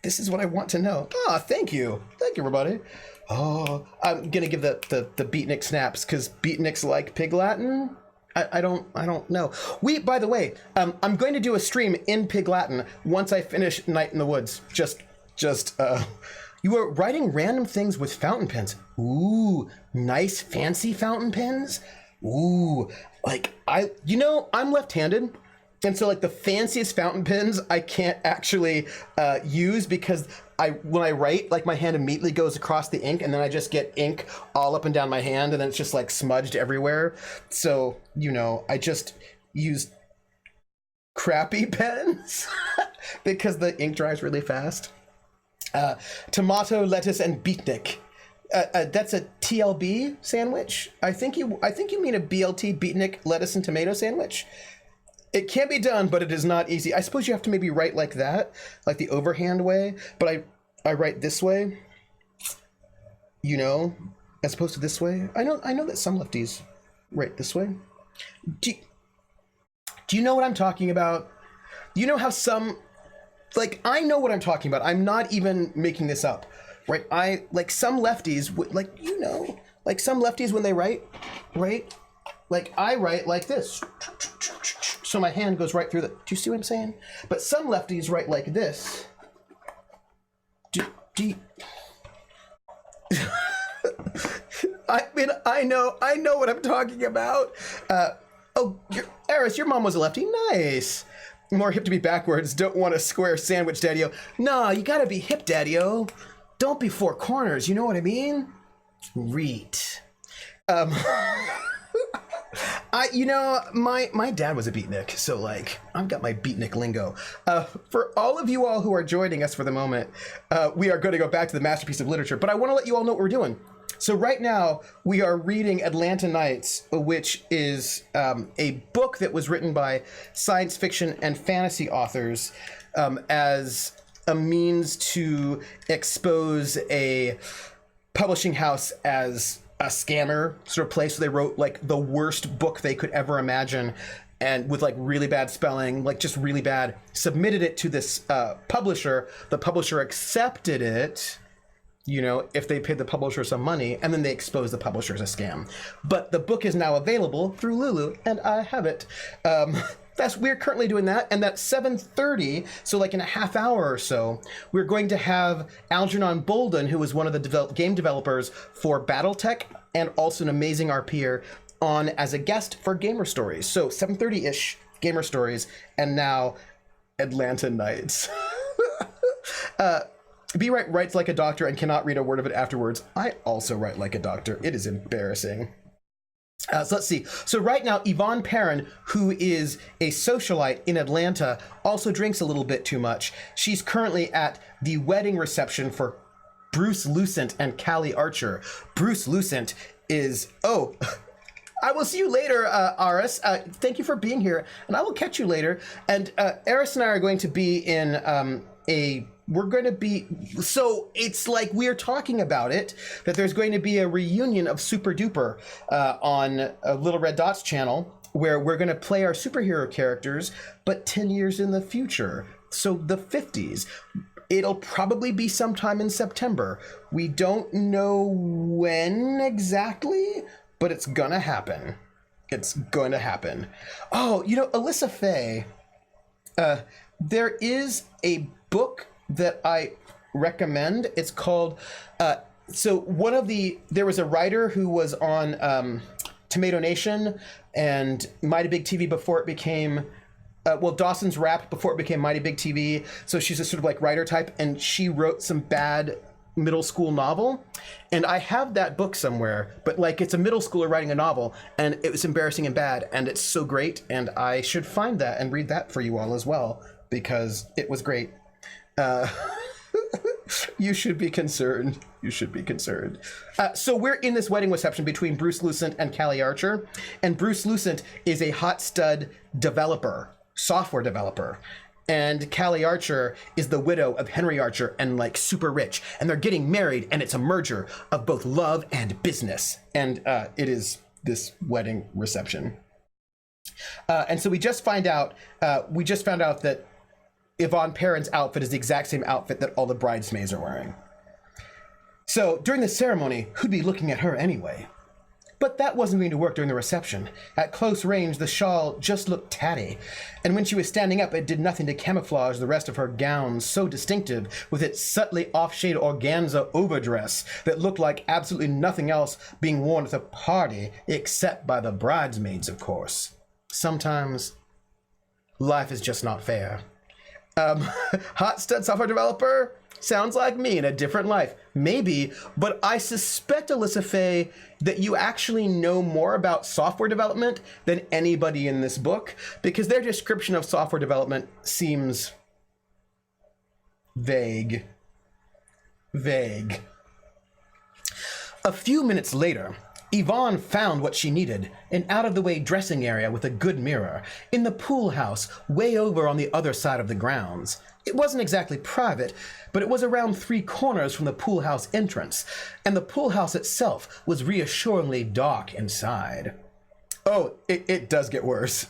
This is what I want to know. Thank you. Thank you, everybody. Oh, I'm gonna give the beatnik snaps because beatniks like Pig Latin. I don't know. By the way, I'm going to do a stream in Pig Latin once I finish Night in the Woods. You were writing random things with fountain pens. Ooh, nice fancy fountain pens. Ooh, I'm left-handed. And so like the fanciest fountain pens I can't actually use because when I write, like my hand immediately goes across the ink and then I just get ink all up and down my hand and then it's just like smudged everywhere. So, I just use crappy pens because the ink dries really fast. Tomato, lettuce, and beatnik. That's a TLB sandwich. I think you mean a BLT, beatnik, lettuce, and tomato sandwich. It can be done, but it is not easy. I suppose you have to maybe write like that, like the overhand way, but I write this way, as opposed to this way. I know that some lefties write this way. Do you know what I'm talking about? You know how I know what I'm talking about. I'm not even making this up, right? Some lefties, some lefties when they write, like I write like this. So my hand goes right through do you see what I'm saying? But some lefties write like this. I know what I'm talking about. Eris, your mom was a lefty. Nice. More hip to be backwards. Don't want a square sandwich, Daddy-o. No, you gotta be hip, Daddy-o. Don't be four corners, you know what I mean? Reet. My dad was a beatnik, so I've got my beatnik lingo. For all of you all who are joining us for the moment, we are going to go back to the masterpiece of literature, but I want to let you all know what we're doing. So right now we are reading Atlanta Nights, which is a book that was written by science fiction and fantasy authors as a means to expose a publishing house as a scammer sort of place. So they wrote the worst book they could ever imagine and with really bad spelling, just really bad, submitted it to this publisher. The publisher accepted it, if they paid the publisher some money, and then they exposed the publisher as a scam. But the book is now available through Lulu, and I have it. We're currently doing that, and that's 7:30, so in a half hour or so, we're going to have Algernon Bolden, who is one of the game developers for Battletech, and also an amazing RPer, on as a guest for Gamer Stories. So 7:30-ish, Gamer Stories, and now Atlanta Nights. Be Right writes like a doctor and cannot read a word of it afterwards. I also write like a doctor. It is embarrassing. So let's see. So right now, Yvonne Perrin, who is a socialite in Atlanta, also drinks a little bit too much. She's currently at the wedding reception for Bruce Lucent and Callie Archer. Bruce Lucent is, I will see you later, Aris. Thank you for being here, and I will catch you later. And Aris and I are going to be in so it's like we're talking about it, that there's going to be a reunion of Super Duper on Little Red Dot's channel, where we're going to play our superhero characters, but 10 years in the future. So the 50s. It'll probably be sometime in September. We don't know when exactly, but it's gonna happen. It's going to happen. Oh, you know, Alyssa Faye, there is a book that I recommend. It's called, there was a writer who was on Tomato Nation and Mighty Big TV before it became, Dawson's Rap before it became Mighty Big TV. So she's a sort of like writer type, and she wrote some bad middle school novel. And I have that book somewhere, but like it's a middle schooler writing a novel, and it was embarrassing and bad, and it's so great. And I should find that and read that for you all as well, because it was great. You should be concerned. You should be concerned. So we're in this wedding reception between Bruce Lucent and Callie Archer. And Bruce Lucent is a hot stud developer, software developer. And Callie Archer is the widow of Henry Archer and like super rich. And they're getting married, and it's a merger of both love and business. And it is this wedding reception. And so we just found out that Yvonne Perrin's outfit is the exact same outfit that all the bridesmaids are wearing. So during the ceremony, who'd be looking at her anyway? But that wasn't going to work during the reception. At close range, the shawl just looked tatty. And when she was standing up, it did nothing to camouflage the rest of her gown, so distinctive, with its subtly off-shade organza overdress that looked like absolutely nothing else being worn at the party, except by the bridesmaids, of course. Sometimes, life is just not fair. Hot stud software developer? Sounds like me in a different life. Maybe, but I suspect, Alyssa Faye, that you actually know more about software development than anybody in this book, because their description of software development seems vague. Vague. A few minutes later, Yvonne found what she needed, an out-of-the-way dressing area with a good mirror, in the pool house way over on the other side of the grounds. It wasn't exactly private, but it was around 3 corners from the pool house entrance, and the pool house itself was reassuringly dark inside. Oh, it does get worse.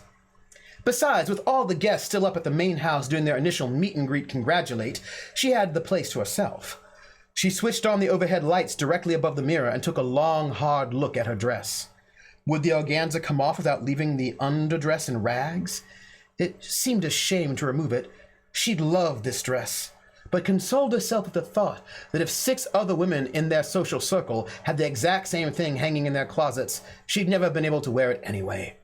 Besides, with all the guests still up at the main house doing their initial meet and greet congratulate, she had the place to herself. She switched on the overhead lights directly above the mirror and took a long, hard look at her dress. Would the organza come off without leaving the underdress in rags? It seemed a shame to remove it. She'd loved this dress, but consoled herself with the thought that if 6 other women in their social circle had the exact same thing hanging in their closets, she'd never been able to wear it anyway.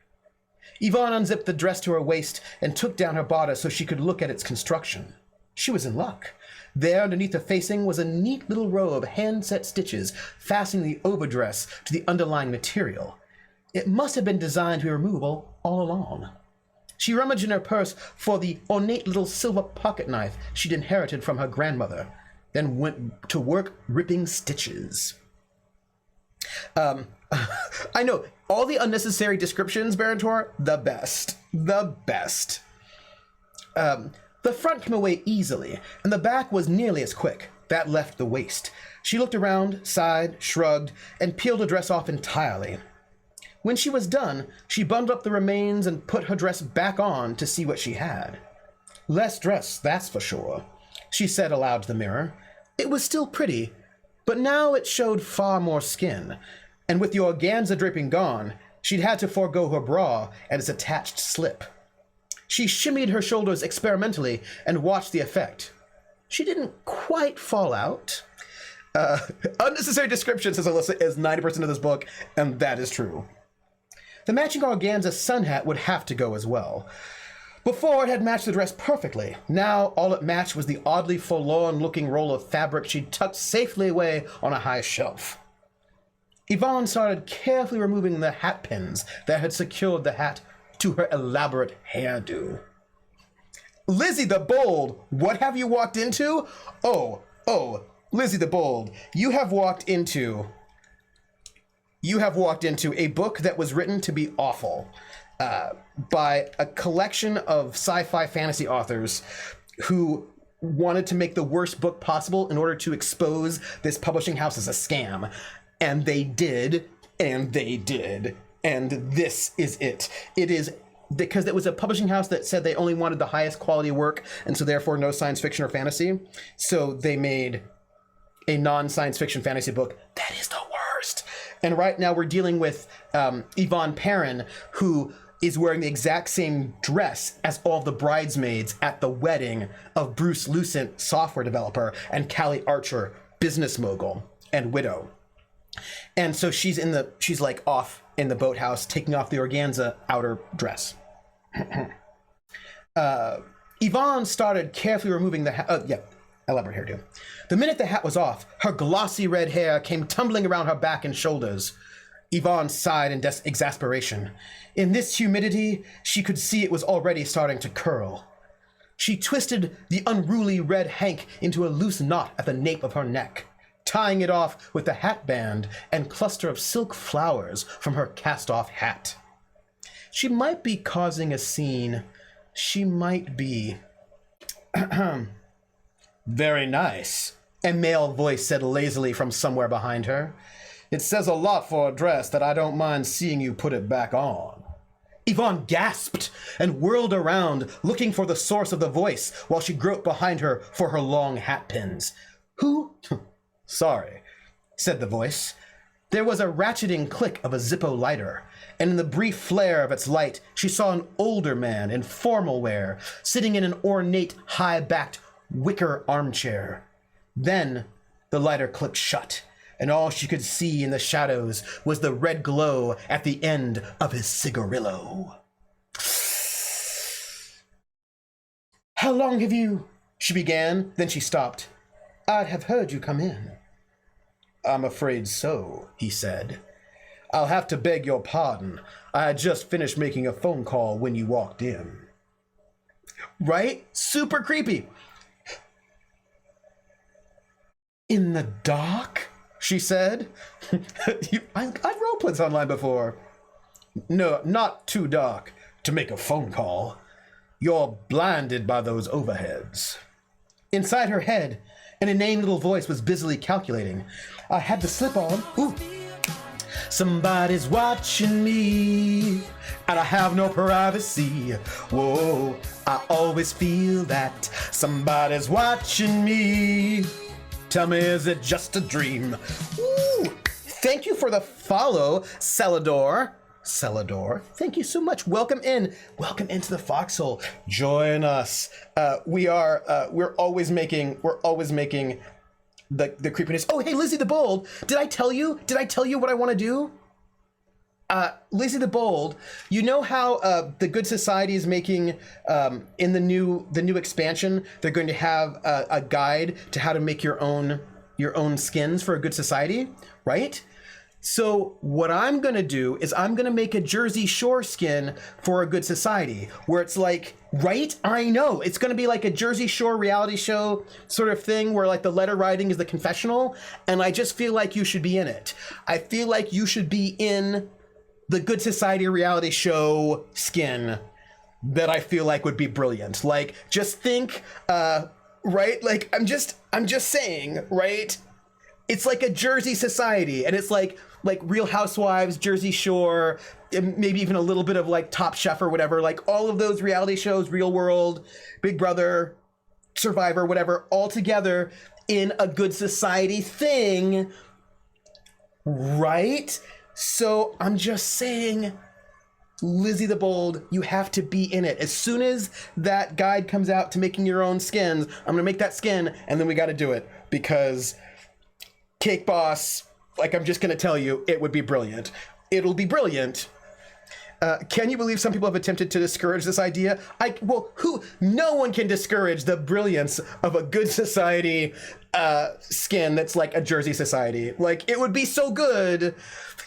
Yvonne unzipped the dress to her waist and took down her bodice so she could look at its construction. She was in luck. There, underneath the facing, was a neat little row of hand-set stitches fastening the overdress to the underlying material. It must have been designed to be removable all along. She rummaged in her purse for the ornate little silver pocket knife she'd inherited from her grandmother, then went to work ripping stitches. I know, all the unnecessary descriptions, Barantor, the best. The best. The front came away easily, and the back was nearly as quick. That left the waist. She looked around, sighed, shrugged, and peeled the dress off entirely. When she was done, she bundled up the remains and put her dress back on to see what she had. Less dress, that's for sure, she said aloud to the mirror. It was still pretty, but now it showed far more skin, and with the organza draping gone, she'd had to forego her bra and its attached slip. She shimmied her shoulders experimentally and watched the effect. She didn't quite fall out. Unnecessary description, says Alyssa, is 90% of this book, and that is true. The matching organza sun hat would have to go as well. Before, it had matched the dress perfectly. Now, all it matched was the oddly forlorn-looking roll of fabric she'd tucked safely away on a high shelf. Yvonne started carefully removing the hat pins that had secured the hat to her elaborate hairdo. Lizzie the Bold, what have you walked into? Oh, Lizzie the Bold, you have walked into you have walked into a book that was written to be awful by a collection of sci-fi fantasy authors who wanted to make the worst book possible in order to expose this publishing house as a scam. And they did, and they did. And this is it. It is because it was a publishing house that said they only wanted the highest quality work, and so therefore no science fiction or fantasy. So they made a non-science fiction fantasy book that is the worst. And right now we're dealing with Yvonne Perrin, who is wearing the exact same dress as all the bridesmaids at the wedding of Bruce Lucent, software developer, and Callie Archer, business mogul and widow. And so she's like off in the boathouse, taking off the organza outer dress. Yvonne started carefully removing the hat. Elaborate hairdo. The minute the hat was off, her glossy red hair came tumbling around her back and shoulders. Yvonne sighed in exasperation. In this humidity, she could see it was already starting to curl. She twisted the unruly red hank into a loose knot at the nape of her neck, tying it off with the hat band and cluster of silk flowers from her cast-off hat. She might be causing a scene. She might be. Very nice, a male voice said lazily from somewhere behind her. It says a lot for a dress that I don't mind seeing you put it back on. Yvonne gasped and whirled around, looking for the source of the voice while she groped behind her for her long hat pins. Who? Sorry, said the voice. There was a ratcheting click of a Zippo lighter, and in the brief flare of its light, she saw an older man in formal wear, sitting in an ornate, high-backed wicker armchair. Then the lighter clicked shut, and all she could see in the shadows was the red glow at the end of his cigarillo. How long have you... she began, then she stopped. I'd have heard you come in. I'm afraid so, he said. I'll have to beg your pardon. I had just finished making a phone call when you walked in. Right? Super creepy. In the dark? She said. I've roleplayed online before. No, not too dark to make a phone call. You're blinded by those overheads. Inside her head, an inane little voice was busily calculating. I had to slip on. Ooh. Somebody's watching me, and I have no privacy. Whoa, I always feel that somebody's watching me. Tell me, is it just a dream? Ooh, thank you for the follow, Celador. Celador, thank you so much. Welcome in. Welcome into the Foxhole. Join us. We're always making the creepiness. Oh, hey, Lizzie the Bold. Did I tell you what I want to do? Lizzie the Bold, you know how the Good Society is making in the new expansion, they're going to have a guide to how to make your own skins for a Good Society, right? So what I'm going to do is I'm going to make a Jersey Shore skin for a Good Society where it's like, right? I know. It's going to be like a Jersey Shore reality show sort of thing where like the letter writing is the confessional. And I just feel like you should be in it. I feel like you should be in the Good Society reality show skin that I feel like would be brilliant. Like, just think, right? Like, I'm just saying, right? It's like a Jersey Society, and it's like Real Housewives, Jersey Shore, and maybe even a little bit of like Top Chef or whatever, like all of those reality shows, Real World, Big Brother, Survivor, whatever, all together in a Good Society thing, right? So I'm just saying, Lizzie the Bold, you have to be in it. As soon as that guide comes out to making your own skins, I'm gonna make that skin, and then we gotta do it, because Cake Boss, like, I'm just gonna tell you, it would be brilliant. It'll be brilliant. Can you believe some people have attempted to discourage this idea? No one can discourage the brilliance of a Good Society skin that's like a Jersey Society. Like, it would be so good.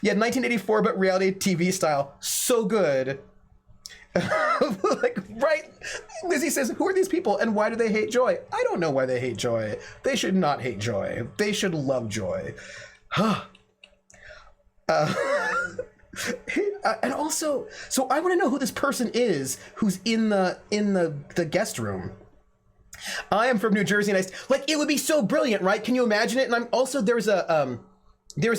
Yeah, 1984, but reality TV style. So good. Like, right? Lizzie says, who are these people and why do they hate Joy? I don't know why they hate Joy. They should not hate Joy. They should love Joy. And also, so I want to know who this person is who's in the guest room. I am from New Jersey, and it would be so brilliant, right? Can you imagine it? And I'm also there's a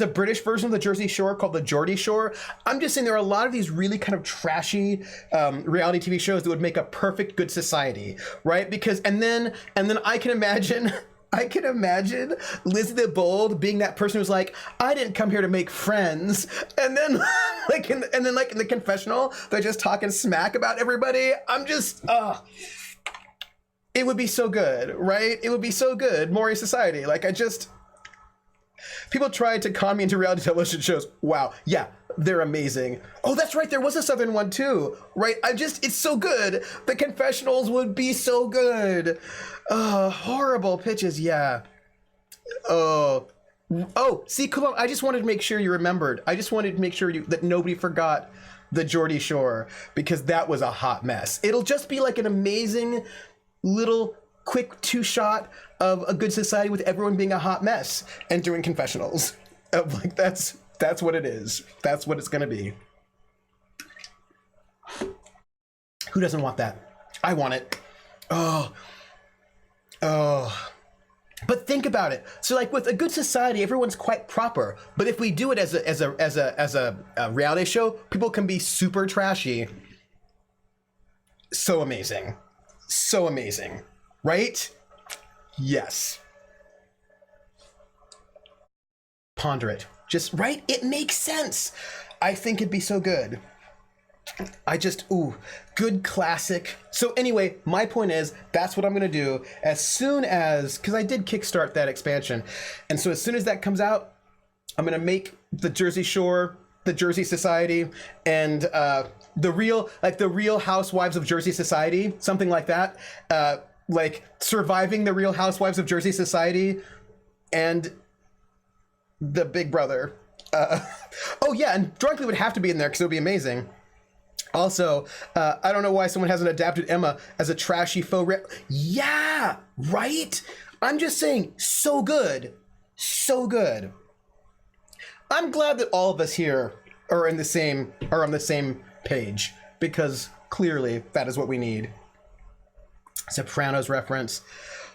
British version of the Jersey Shore called the Geordie Shore. I'm just saying there are a lot of these really kind of trashy reality TV shows that would make a perfect Good Society, right? Because and then I can imagine. I can imagine Lizzie the Bold being that person who's like, I didn't come here to make friends. And then in the confessional, they're just talking smack about everybody. I'm just, it would be so good, right? It would be so good. Maury Society. People try to con me into reality television shows. Wow. Yeah, they're amazing. Oh, that's right. There was a Southern one too, right? it's so good. The confessionals would be so good. Horrible pitches. Yeah. Oh, see, come on. I just wanted to make sure you remembered. I just wanted to make sure that nobody forgot the Geordie Shore, because that was a hot mess. It'll just be like an amazing little quick 2-shot of a Good Society with everyone being a hot mess and doing confessionals. That's what it is. That's what it's gonna be. Who doesn't want that? I want it. Oh. But think about it. So with a Good Society, everyone's quite proper. But if we do it as a reality show, people can be super trashy. So amazing. So amazing. Right? Yes. Ponder it. Just, right? It makes sense. I think it'd be so good. Good classic. So anyway, my point is, that's what I'm going to do as soon as, because I did kickstart that expansion. And so as soon as that comes out, I'm going to make the Jersey Shore, the Jersey Society, and the real Housewives of Jersey Society, something like that. Surviving the Real Housewives of Jersey Society and the Big Brother. And Drunkley would have to be in there because it would be amazing. Also, I don't know why someone hasn't adapted Emma as a trashy faux yeah, right? I'm just saying, so good. So good. I'm glad that all of us here are on the same page, because clearly that is what we need. Sopranos reference.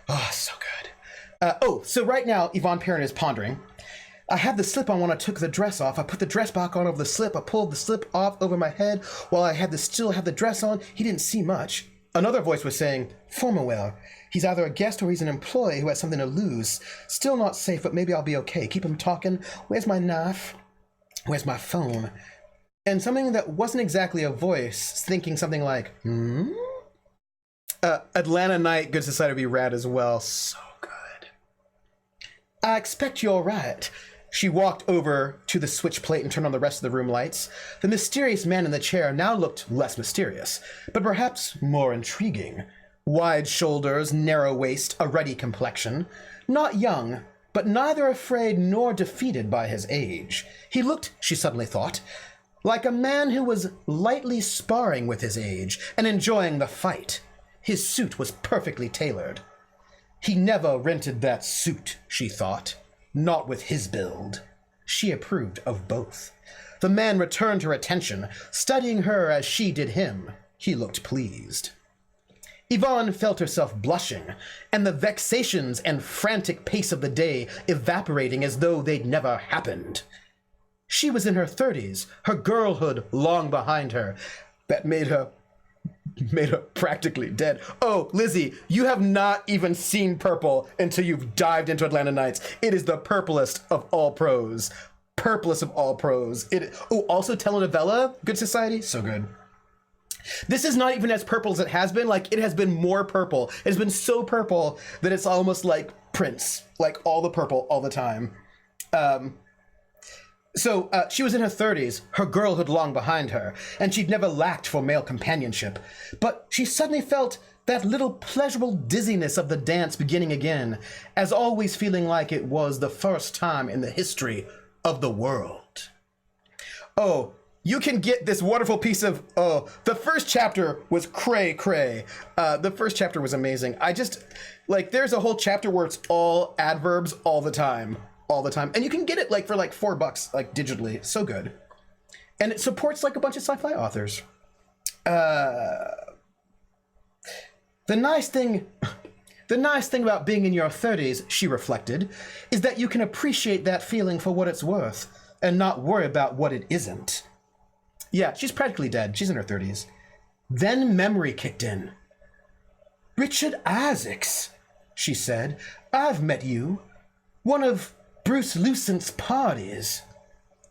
Oh, so good. So right now, Yvonne Perrin is pondering. I had the slip on when I took the dress off. I put the dress back on over the slip. I pulled the slip off over my head while I still had the dress on. He didn't see much. Another voice was saying, formal wear. He's either a guest or he's an employee who has something to lose. Still not safe, but maybe I'll be okay. Keep him talking. Where's my knife? Where's my phone? And something that wasn't exactly a voice, thinking something like, Atlanta Night, Good Society would be rad as well. So good. I expect you're right. She walked over to the switch plate and turned on the rest of the room lights. The mysterious man in the chair now looked less mysterious, but perhaps more intriguing. Wide shoulders, narrow waist, a ruddy complexion. Not young, but neither afraid nor defeated by his age. He looked, she suddenly thought, like a man who was lightly sparring with his age and enjoying the fight. His suit was perfectly tailored. He never rented that suit, she thought. Not with his build. She approved of both. The man returned her attention, studying her as she did him. He looked pleased. Yvonne felt herself blushing, and the vexations and frantic pace of the day evaporating as though they'd never happened. She was in her 30s, her girlhood long behind her. That made her practically dead. Oh, Lizzie, you have not even seen purple until you've dived into Atlanta Nights. It is the purplest of all prose. Purplest of all prose. Also telenovela, Good Society, so good. This is not even as purple as it has been. It has been more purple. It has been so purple that it's almost like Prince. All the purple all the time. So she was in her 30s, her girlhood long behind her, and she'd never lacked for male companionship. But she suddenly felt that little pleasurable dizziness of the dance beginning again, as always feeling like it was the first time in the history of the world. Oh, you can get this wonderful piece of, the first chapter was cray-cray. The first chapter was amazing. There's a whole chapter where it's all adverbs all the time. all the time. And you can get it like for like $4, like digitally. So good. And it supports like a bunch of sci-fi authors. The nice thing about being in your 30s, she reflected, is that you can appreciate that feeling for what it's worth and not worry about what it isn't. Yeah, she's practically dead. She's in her 30s. Then memory kicked in. Richard Isaacs, she said. I've met you. One of Bruce Lucent's parties.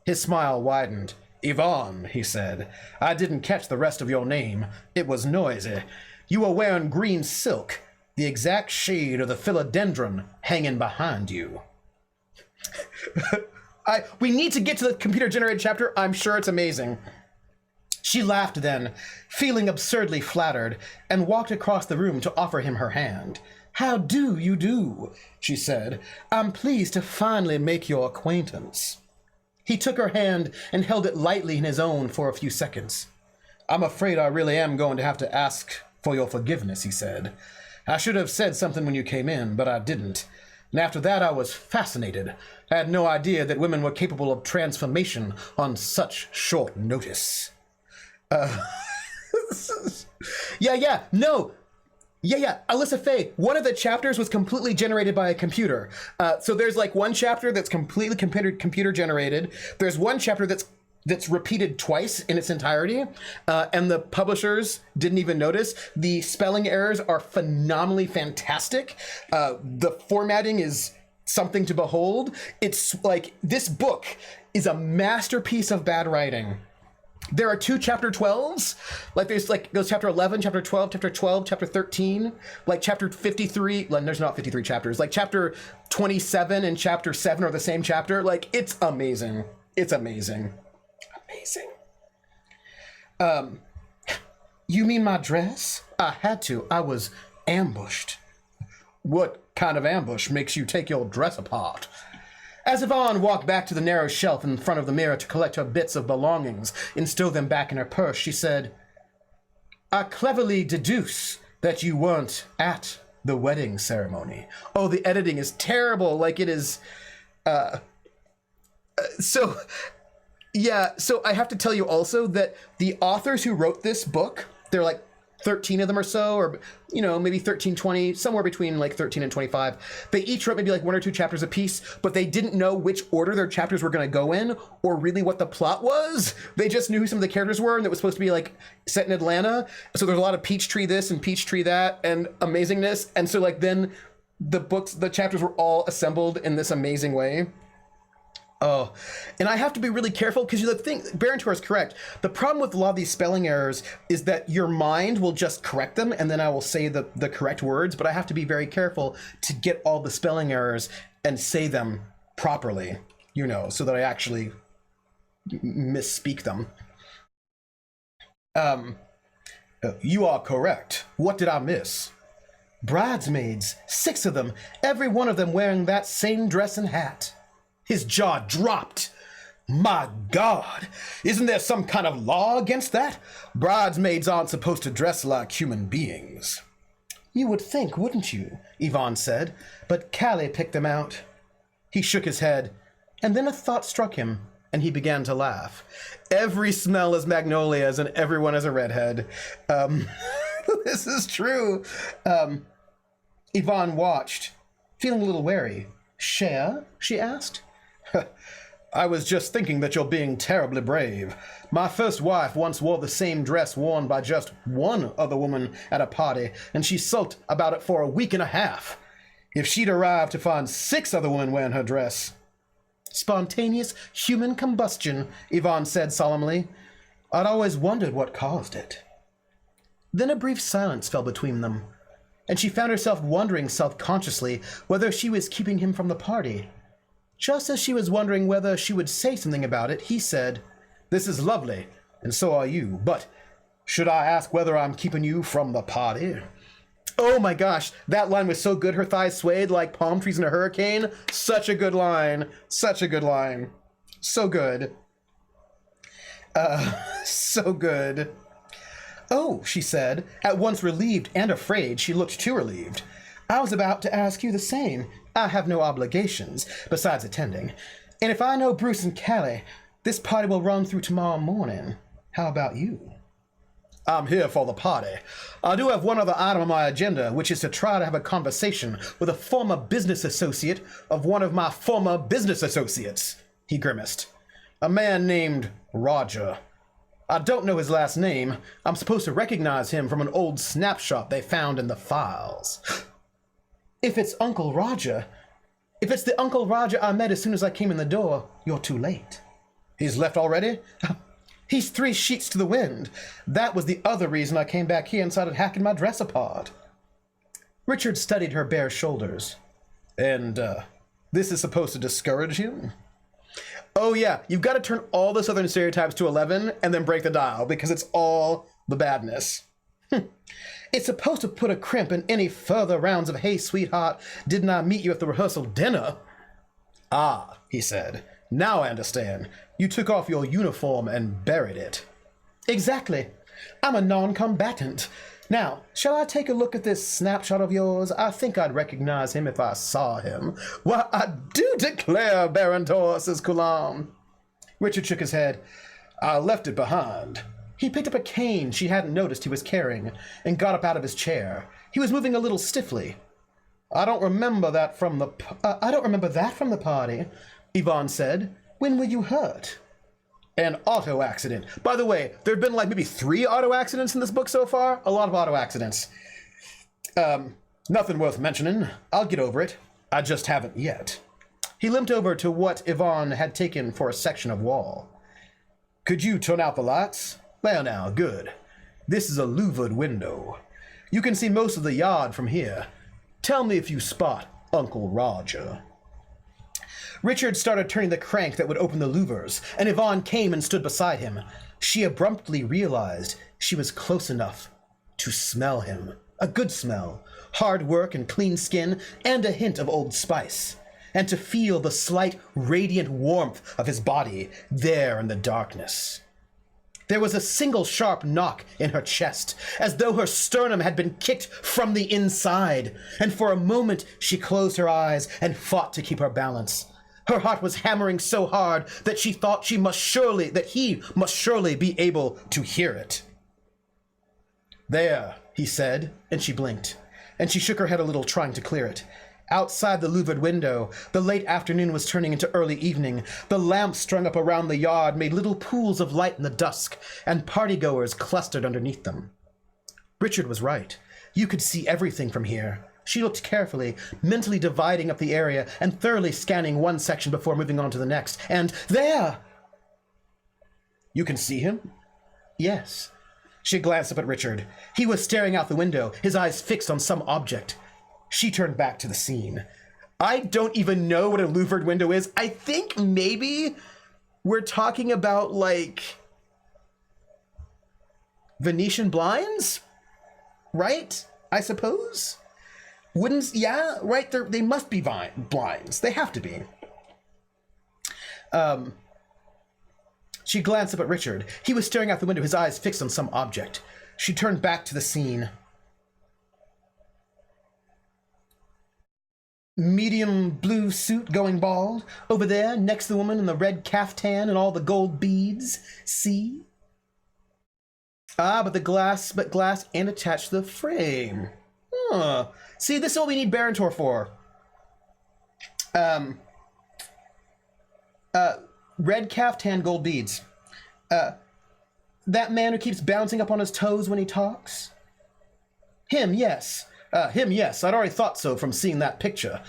His smile widened. Yvonne, he said. I didn't catch the rest of your name. It was noisy. You were wearing green silk, the exact shade of the philodendron hanging behind you. We need to get to the computer-generated chapter. I'm sure it's amazing. She laughed then, feeling absurdly flattered, and walked across the room to offer him her hand. How do you do? She said. I'm pleased to finally make your acquaintance. He took her hand and held it lightly in his own for a few seconds. I'm afraid I really am going to have to ask for your forgiveness, he said. I should have said something when you came in, but I didn't. And after that, I was fascinated. I had no idea that women were capable of transformation on such short notice. Alyssa Faye, one of the chapters was completely generated by a computer. So there's like one chapter that's completely computer generated. There's one chapter that's repeated twice in its entirety, and the publishers didn't even notice. The spelling errors are phenomenally fantastic. The formatting is something to behold. It's like, this book is a masterpiece of bad writing. There are 2 chapter 12s. Like there's like goes chapter 11, chapter 12, chapter 12, chapter 13, like chapter 53. Well, there's not 53 chapters. Like chapter 27 and chapter 7 are the same chapter. Like, it's amazing. It's amazing. Amazing. You mean my dress? I had to. I was ambushed. What kind of ambush makes you take your dress apart? As Yvonne walked back to the narrow shelf in front of the mirror to collect her bits of belongings and stow them back in her purse, she said, I cleverly deduce that you weren't at the wedding ceremony. Oh, the editing is terrible. Like, it is... So I have to tell you also that the authors who wrote this book, they're like 13 of them or so, or, you know, maybe 13, 20, somewhere between like 13 and 25. They each wrote maybe like 1 or 2 chapters apiece, but they didn't know which order their chapters were going to go in or really what the plot was. They just knew who some of the characters were, and it was supposed to be like set in Atlanta. So there's a lot of Peachtree this and Peachtree that and amazingness. And so like then the chapters were all assembled in this amazing way. Oh, and I have to be really careful because the thing, Barentor is correct. The problem with a lot of these spelling errors is that your mind will just correct them, and then I will say the correct words, but I have to be very careful to get all the spelling errors and say them properly, you know, so that I actually misspeak them. You are correct. What did I miss? Bridesmaids, 6 of them, every one of them wearing that same dress and hat. His jaw dropped. My God, isn't there some kind of law against that? Bridesmaids aren't supposed to dress like human beings. You would think, wouldn't you? Yvonne said, but Callie picked them out. He shook his head, and then a thought struck him, and he began to laugh. Every smell is magnolias, and everyone is a redhead. This is true. Yvonne watched, feeling a little wary. Cher? She asked. I was just thinking that you're being terribly brave. My first wife once wore the same dress worn by just one other woman at a party, and she sulked about it for a week and a half. If she'd arrived to find 6 other women wearing her dress. Spontaneous human combustion, Yvonne said solemnly. I'd always wondered what caused it. Then a brief silence fell between them, and she found herself wondering self-consciously whether she was keeping him from the party. Just as she was wondering whether she would say something about it, he said, This is lovely, and so are you, but should I ask whether I'm keeping you from the party? Oh my gosh, that line was so good. Her thighs swayed like palm trees in a hurricane. Such a good line. Such a good line. So good. So good. Oh, she said, at once relieved and afraid. She looked too relieved. I was about to ask you the same. I have no obligations besides attending. And if I know Bruce and Callie, this party will run through tomorrow morning. How about you? I'm here for the party. I do have one other item on my agenda, which is to try to have a conversation with a former business associate of one of my former business associates, he grimaced. A man named Roger. I don't know his last name. I'm supposed to recognize him from an old snapshot they found in the files. If it's Uncle Roger, if it's the Uncle Roger I met as soon as I came in the door, you're too late. He's left already? He's 3 sheets to the wind. That was the other reason I came back here and started hacking my dress apart. Richard studied her bare shoulders. And, this is supposed to discourage you? Oh yeah, you've got to turn all the Southern stereotypes to 11 and then break the dial, because it's all the badness. It's supposed to put a crimp in any further rounds of, hey, sweetheart, didn't I meet you at the rehearsal dinner? Ah, he said. Now I understand. You took off your uniform and buried it. Exactly. I'm a non-combatant. Now, shall I take a look at this snapshot of yours? I think I'd recognize him if I saw him. Why, I do declare, Baron Tor, says Coulam. Richard shook his head. I left it behind. He picked up a cane she hadn't noticed he was carrying and got up out of his chair. He was moving a little stiffly. I don't remember that from the party, Yvonne said. When were you hurt? An auto accident. By the way, there have been like maybe 3 auto accidents in this book so far. A lot of auto accidents. Nothing worth mentioning. I'll get over it. I just haven't yet. He limped over to what Yvonne had taken for a section of wall. Could you turn out the lights? Well now, good. This is a louvered window. You can see most of the yard from here. Tell me if you spot Uncle Roger. Richard started turning the crank that would open the louvers, and Yvonne came and stood beside him. She abruptly realized she was close enough to smell him. A good smell, hard work and clean skin, and a hint of Old Spice. And to feel the slight radiant warmth of his body there in the darkness. There was a single sharp knock in her chest, as though her sternum had been kicked from the inside, and for a moment she closed her eyes and fought to keep her balance. Her heart was hammering so hard that she thought he must surely be able to hear it. There, he said, and she blinked, and she shook her head a little, trying to clear it. Outside the louvered window, the late afternoon was turning into early evening. The lamps strung up around the yard made little pools of light in the dusk, and partygoers clustered underneath them. Richard was right. You could see everything from here. She looked carefully, mentally dividing up the area and thoroughly scanning one section before moving on to the next. And there! You can see him? Yes. She glanced up at Richard. He was staring out the window, his eyes fixed on some object. She turned back to the scene. I don't even know what a louvered window is. I think maybe we're talking about, like, Venetian blinds? Right? I suppose? Wouldn't, yeah, right, they must be blinds. They have to be. She glanced up at Richard. He was staring out the window, his eyes fixed on some object. She turned back to the scene. Medium blue suit going bald. Over there, next to the woman in the red caftan and all the gold beads. See? Ah, but glass and attached to the frame. Huh. See, this is what we need Barantor for. Red caftan, gold beads. That man who keeps bouncing up on his toes when he talks? Him, yes. I'd already thought so from seeing that picture.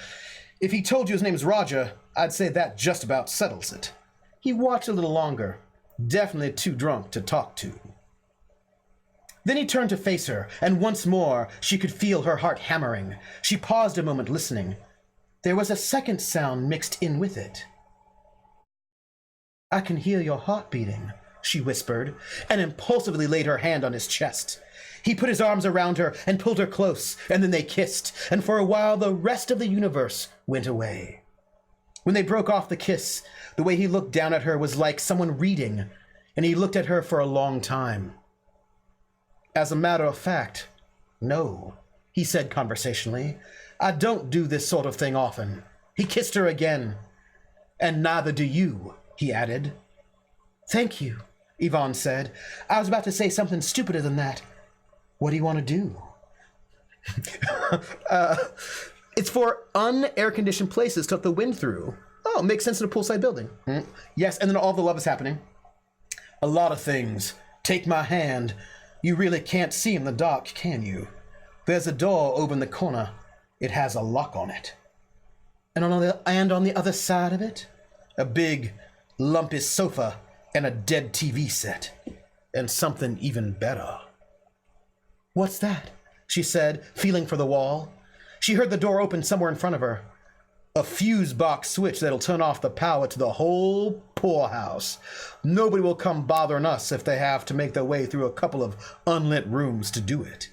If he told you his name's Roger, I'd say that just about settles it. He watched a little longer. Definitely too drunk to talk to. Then he turned to face her, and once more she could feel her heart hammering. She paused a moment, listening. There was a second sound mixed in with it. I can hear your heart beating, she whispered, and impulsively laid her hand on his chest. He put his arms around her and pulled her close, and then they kissed, and for a while the rest of the universe went away. When they broke off the kiss, the way he looked down at her was like someone reading, and he looked at her for a long time. As a matter of fact, no, he said conversationally. I don't do this sort of thing often. He kissed her again. And neither do you, he added. Thank you, Yvonne said. I was about to say something stupider than that. What do you want to do? It's for un-air-conditioned places to let the wind through. Oh, makes sense in a poolside building. Yes, and then all the love is happening. A lot of things. Take my hand. You really can't see in the dark, can you? There's a door over in the corner. It has a lock on it. And on the other side of it, a big, lumpy sofa and a dead TV set. And something even better. What's that? She said, feeling for the wall. She heard the door open somewhere in front of her. A fuse box switch that'll turn off the power to the whole poorhouse. Nobody will come bothering us if they have to make their way through a couple of unlit rooms to do it.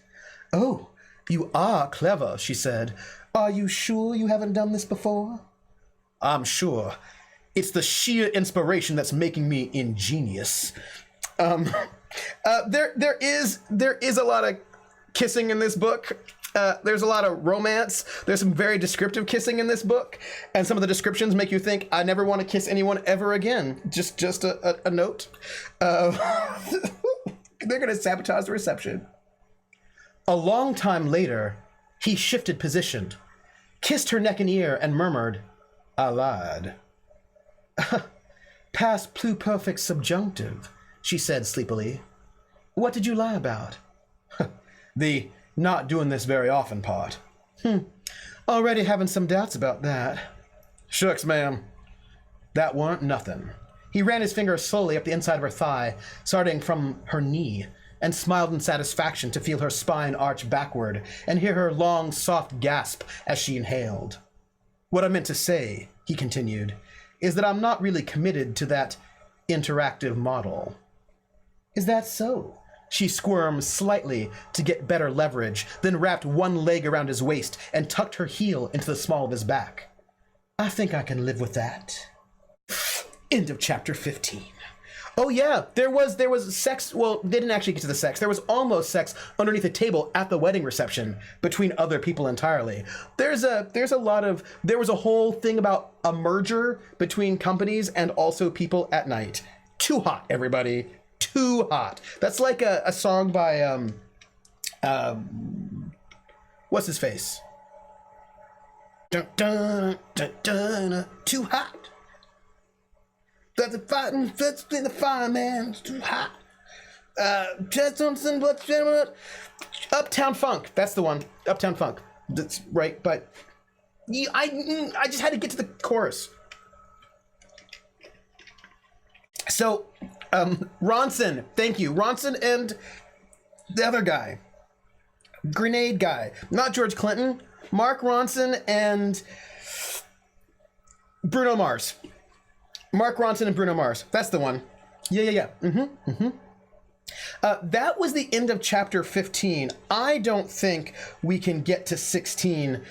Oh, you are clever, she said. Are you sure you haven't done this before? I'm sure. It's the sheer inspiration that's making me ingenious. There is a lot of kissing in this book. There's a lot of romance. There's some very descriptive kissing in this book, and some of the descriptions make you think, I never want to kiss anyone ever again. Just a note. They're going to sabotage the reception. A long time later, he shifted position, kissed her neck and ear, and murmured, I lied. Past pluperfect subjunctive, she said sleepily. What did you lie about? The not doing this very often part. Already having some doubts about that. Shucks, ma'am. That weren't nothing. He ran his finger slowly up the inside of her thigh, starting from her knee, and smiled in satisfaction to feel her spine arch backward and hear her long, soft gasp as she inhaled. What I meant to say, he continued, is that I'm not really committed to that interactive model. Is that so? She squirmed slightly to get better leverage, then wrapped one leg around his waist and tucked her heel into the small of his back. I think I can live with that. End of chapter 15. Oh yeah, there was sex. Well, they didn't actually get to the sex. There was almost sex underneath a table at the wedding reception between other people entirely. There was a whole thing about a merger between companies and also people at night. Too hot, everybody. Too hot. That's like a song by what's his face? Dun, dun, dun, dun, dun, too hot. That's a fighting between the fireman. It's too hot. Uptown Funk. That's the one. Uptown Funk. That's right. But I just had to get to the chorus. So, Ronson, thank you. Ronson and the other guy, grenade guy, not George Clinton, Mark Ronson and Bruno Mars. Mark Ronson and Bruno Mars. That's the one. Yeah. That was the end of chapter 15. I don't think we can get to 16,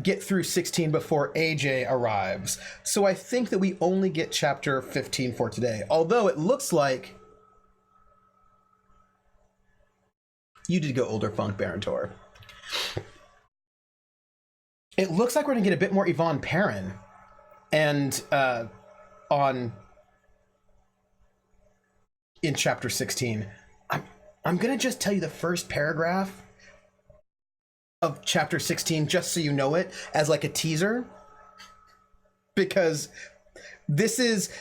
get through 16 before AJ arrives. So I think that we only get chapter 15 for today. Although it looks like you did go older funk Barantor. It looks like we're gonna get a bit more Yvonne Perrin and in chapter 16. I'm gonna just tell you the first paragraph of chapter 16 just so you know it as like a teaser, because this is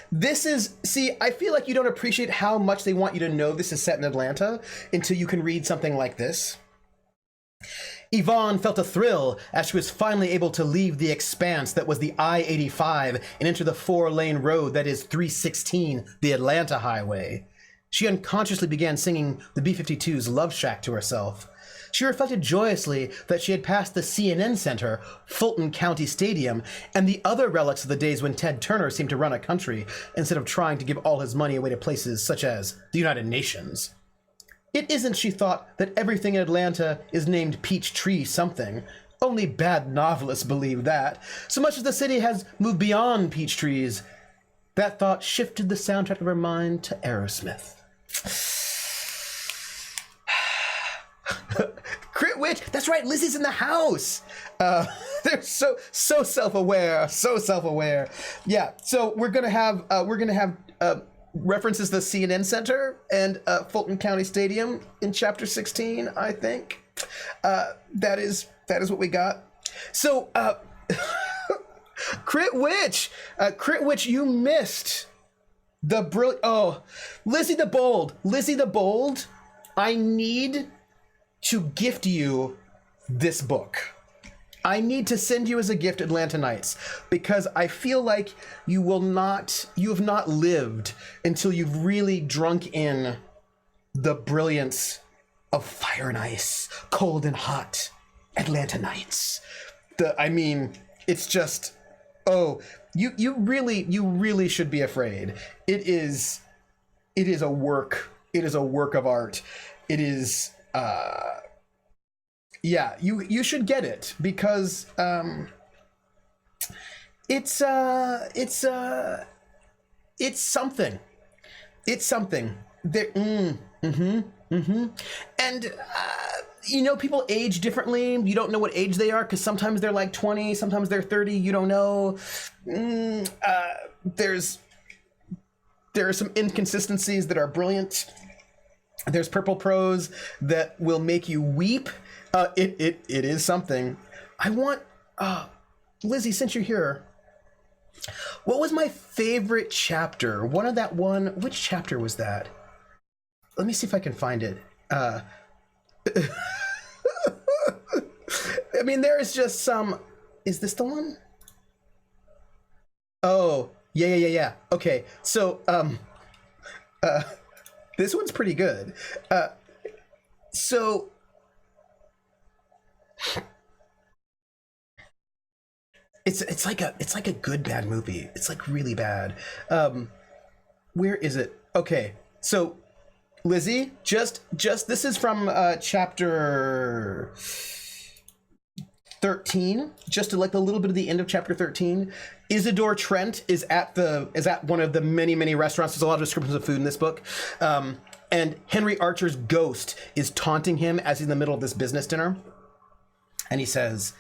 see, I feel like you don't appreciate how much they want you to know this is set in Atlanta until you can read something like this. Yvonne felt a thrill as she was finally able to leave the expanse that was the I-85 and enter the 4-lane road that is 316, the Atlanta highway. She unconsciously began singing the B-52's Love Shack to herself. She reflected joyously that she had passed the CNN Center, Fulton County Stadium, and the other relics of the days when Ted Turner seemed to run a country instead of trying to give all his money away to places such as the United Nations. It isn't, she thought, that everything in Atlanta is named Peachtree something. Only bad novelists believe that. So much as the city has moved beyond peach trees, that thought shifted the soundtrack of her mind to Aerosmith. Crit Witch, That's right, Lizzie's in the house. They're so self-aware, so self-aware. Yeah, so we're gonna have references to the CNN Center and Fulton County Stadium in chapter 16, I think. That is what we got. So, Crit Witch, you missed the brilliant. Oh, Lizzie the Bold. I need to gift you this book. I need to send you as a gift Atlanta Nights, because I feel like you have not lived until you've really drunk in the brilliance of Fire and Ice, Cold and Hot, Atlanta Nights. It's just, you really should be afraid. It is a work of art. It is, you should get it, because it's something. It's something. And people age differently. You don't know what age they are, because sometimes they're like 20, sometimes they're 30. You don't know. There are some inconsistencies that are brilliant. There's purple prose that will make you weep. It is something. I want, Lizzie, since you're here, what was my favorite chapter? Which chapter was that? Let me see if I can find it. There is just some, is this the one? Oh, yeah. Okay, so, this one's pretty good. So it's like a good bad movie. It's like really bad. Where is it? Okay, so Lizzie, just this is from chapter 13, just to like a little bit of the end of chapter 13. Isidore Trent is at one of the many restaurants. There's a lot of descriptions of food in this book. And Henry Archer's ghost is taunting him as he's in the middle of this business dinner. And he says,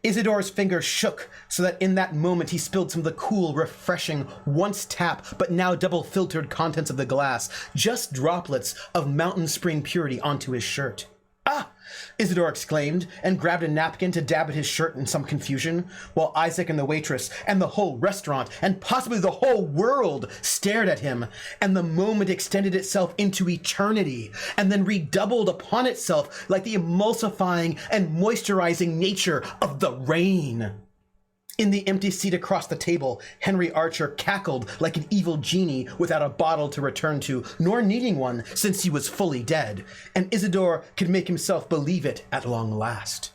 Isidore's fingers shook so that in that moment he spilled some of the cool, refreshing, once tap but now double filtered contents of the glass, just droplets of mountain spring purity onto his shirt. Ah! Isidore exclaimed, and grabbed a napkin to dab at his shirt in some confusion, while Isaac and the waitress and the whole restaurant and possibly the whole world stared at him, and the moment extended itself into eternity, and then redoubled upon itself like the emulsifying and moisturizing nature of the rain. In the empty seat across the table, Henry Archer cackled like an evil genie without a bottle to return to, nor needing one, since he was fully dead, and Isidore could make himself believe it at long last.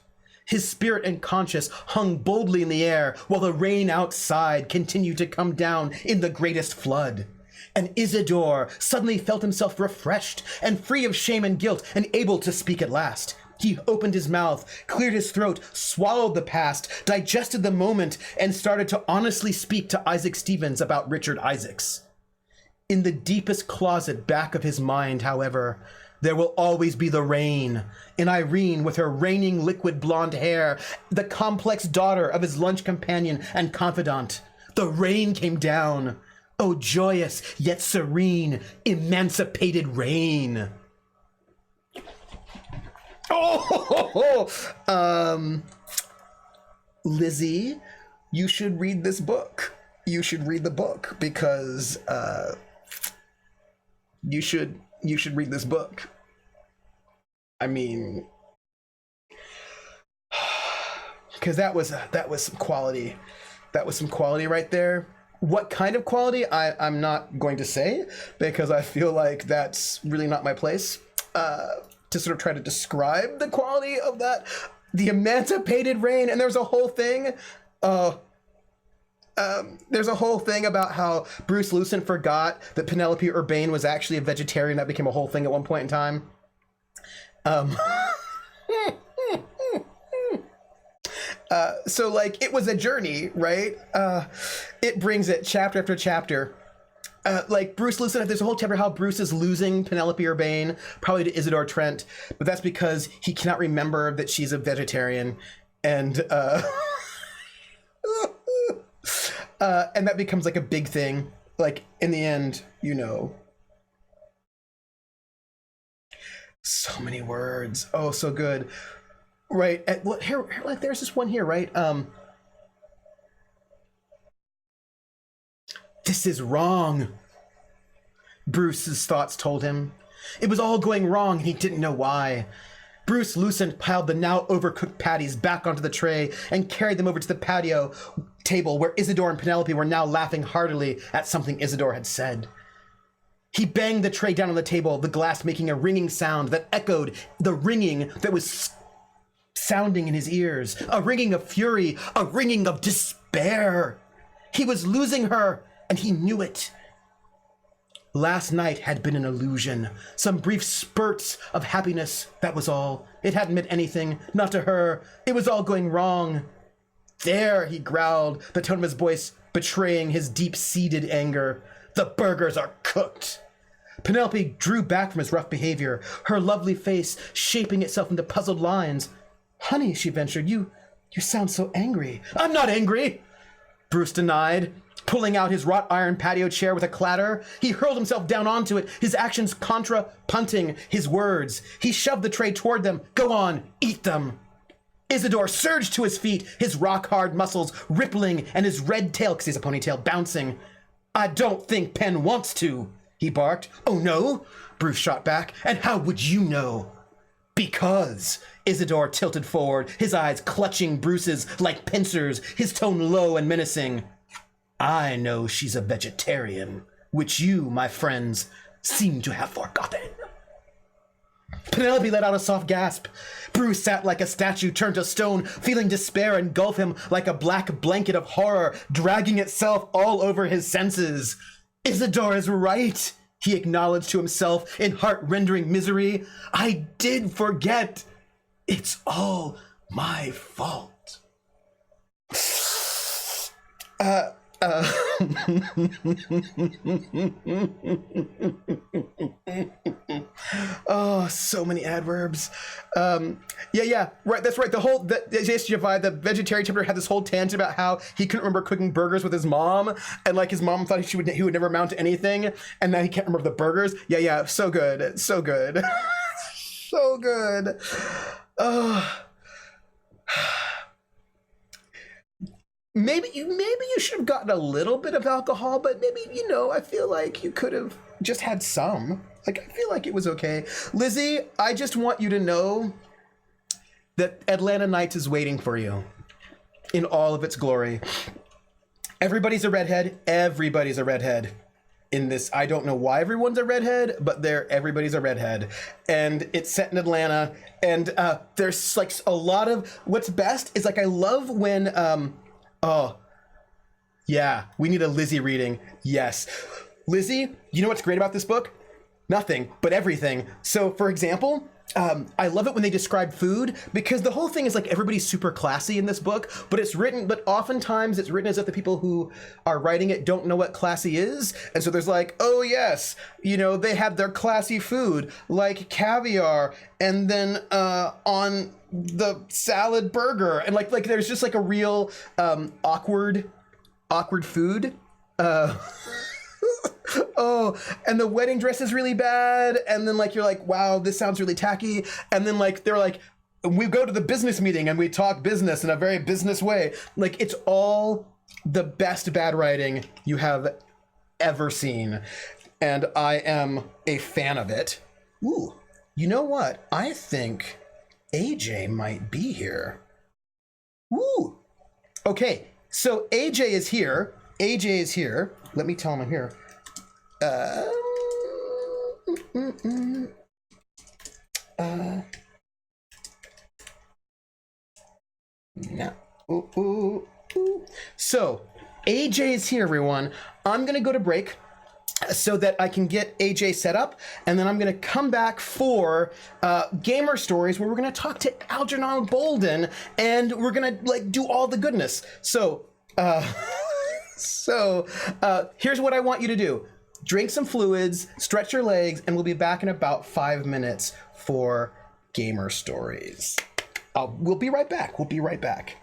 His spirit and conscience hung boldly in the air, while the rain outside continued to come down in the greatest flood. And Isidore suddenly felt himself refreshed and free of shame and guilt, and able to speak at last. He opened his mouth, cleared his throat, swallowed the past, digested the moment, and started to honestly speak to Isaac Stevens about Richard Isaacs. In the deepest closet back of his mind, however, there will always be the rain, and Irene with her raining liquid blonde hair, the complex daughter of his lunch companion and confidant. The rain came down. Oh, joyous yet serene, emancipated rain. Lizzie, you should read this book. You should read the book, because you should read this book. Because that was some quality. That was some quality right there. What kind of quality? I'm not going to say, because I feel like that's really not my place. To sort of try to describe the quality of that, the emancipated rain. And there's a whole thing about how Bruce Lucent forgot that Penelope Urbane was actually a vegetarian. That became a whole thing at one point in time. So like, it was a journey, right? It brings it chapter after chapter. like Bruce Lucid, there's a whole chapter how Bruce is losing Penelope Urbane, probably to Isidore Trent, but that's because he cannot remember that she's a vegetarian, and and that becomes like a big thing. Like in the end, you know. So many words. Oh, so good. Right. Here, like there's this one here, right? This is wrong, Bruce's thoughts told him. It was all going wrong and he didn't know why. Bruce Lucent piled the now overcooked patties back onto the tray and carried them over to the patio table where Isidore and Penelope were now laughing heartily at something Isidore had said. He banged the tray down on the table, the glass making a ringing sound that echoed the ringing that was sounding in his ears. A ringing of fury, a ringing of despair. He was losing her, and he knew it. Last night had been an illusion, some brief spurts of happiness, that was all. It hadn't meant anything, not to her. It was all going wrong. There, he growled, the tone of his voice betraying his deep-seated anger. The burgers are cooked. Penelope drew back from his rough behavior, her lovely face shaping itself into puzzled lines. Honey, she ventured, you sound so angry. I'm not angry, Bruce denied, pulling out his wrought iron patio chair with a clatter. He hurled himself down onto it, his actions contra-punting his words. He shoved the tray toward them. Go on, eat them. Isidore surged to his feet, his rock-hard muscles rippling and his red tail, because he's a ponytail, bouncing. I don't think Penn wants to, he barked. Oh no, Bruce shot back. And how would you know? Because, Isidore tilted forward, his eyes clutching Bruce's like pincers, his tone low and menacing. I know she's a vegetarian, which you, my friends, seem to have forgotten. Penelope let out a soft gasp. Bruce sat like a statue turned to stone, feeling despair engulf him like a black blanket of horror, dragging itself all over his senses. Isidore is right, he acknowledged to himself in heart-rending misery. I did forget. It's all my fault. Oh, so many adverbs. Yeah, right. That's right. The vegetarian chapter had this whole tangent about how he couldn't remember cooking burgers with his mom, and like his mom thought he would never amount to anything, and now he can't remember the burgers. Yeah, so good, so good, so good. Maybe you should have gotten a little bit of alcohol, but maybe, I feel like you could have just had some. Like, I feel like it was okay. Lizzie, I just want you to know that Atlanta Nights is waiting for you in all of its glory. Everybody's a redhead. Everybody's a redhead in this. I don't know why everyone's a redhead, but everybody's a redhead. And it's set in Atlanta. And there's like a lot of, what's best is like, I love when, oh, yeah, we need a Lizzie reading. Yes. Lizzie, you know what's great about this book? Nothing, but everything. So, for example, I love it when they describe food, because the whole thing is like everybody's super classy in this book, but oftentimes it's written as if the people who are writing it don't know what classy is. And so there's like, oh yes, they had their classy food like caviar, and then on the salad burger, and like there's just like a real awkward food. Oh, and the wedding dress is really bad, and then like you're like, wow, this sounds really tacky, and then like they're like, we go to the business meeting and we talk business in a very business way. Like, it's all the best bad writing you have ever seen, and I am a fan of it. Ooh, you know what? I think AJ might be here. Ooh, okay, so AJ is here. Let me tell him I'm here. No. So AJ is here, everyone. I'm gonna go to break so that I can get AJ set up, and then I'm gonna come back for Gamer Stories, where we're gonna talk to Algernon Bolden, and we're gonna like do all the goodness. So here's what I want you to do. drink some fluids, stretch your legs, and we'll be back in about 5 minutes for Gamer Stories. We'll be right back. We'll be right back.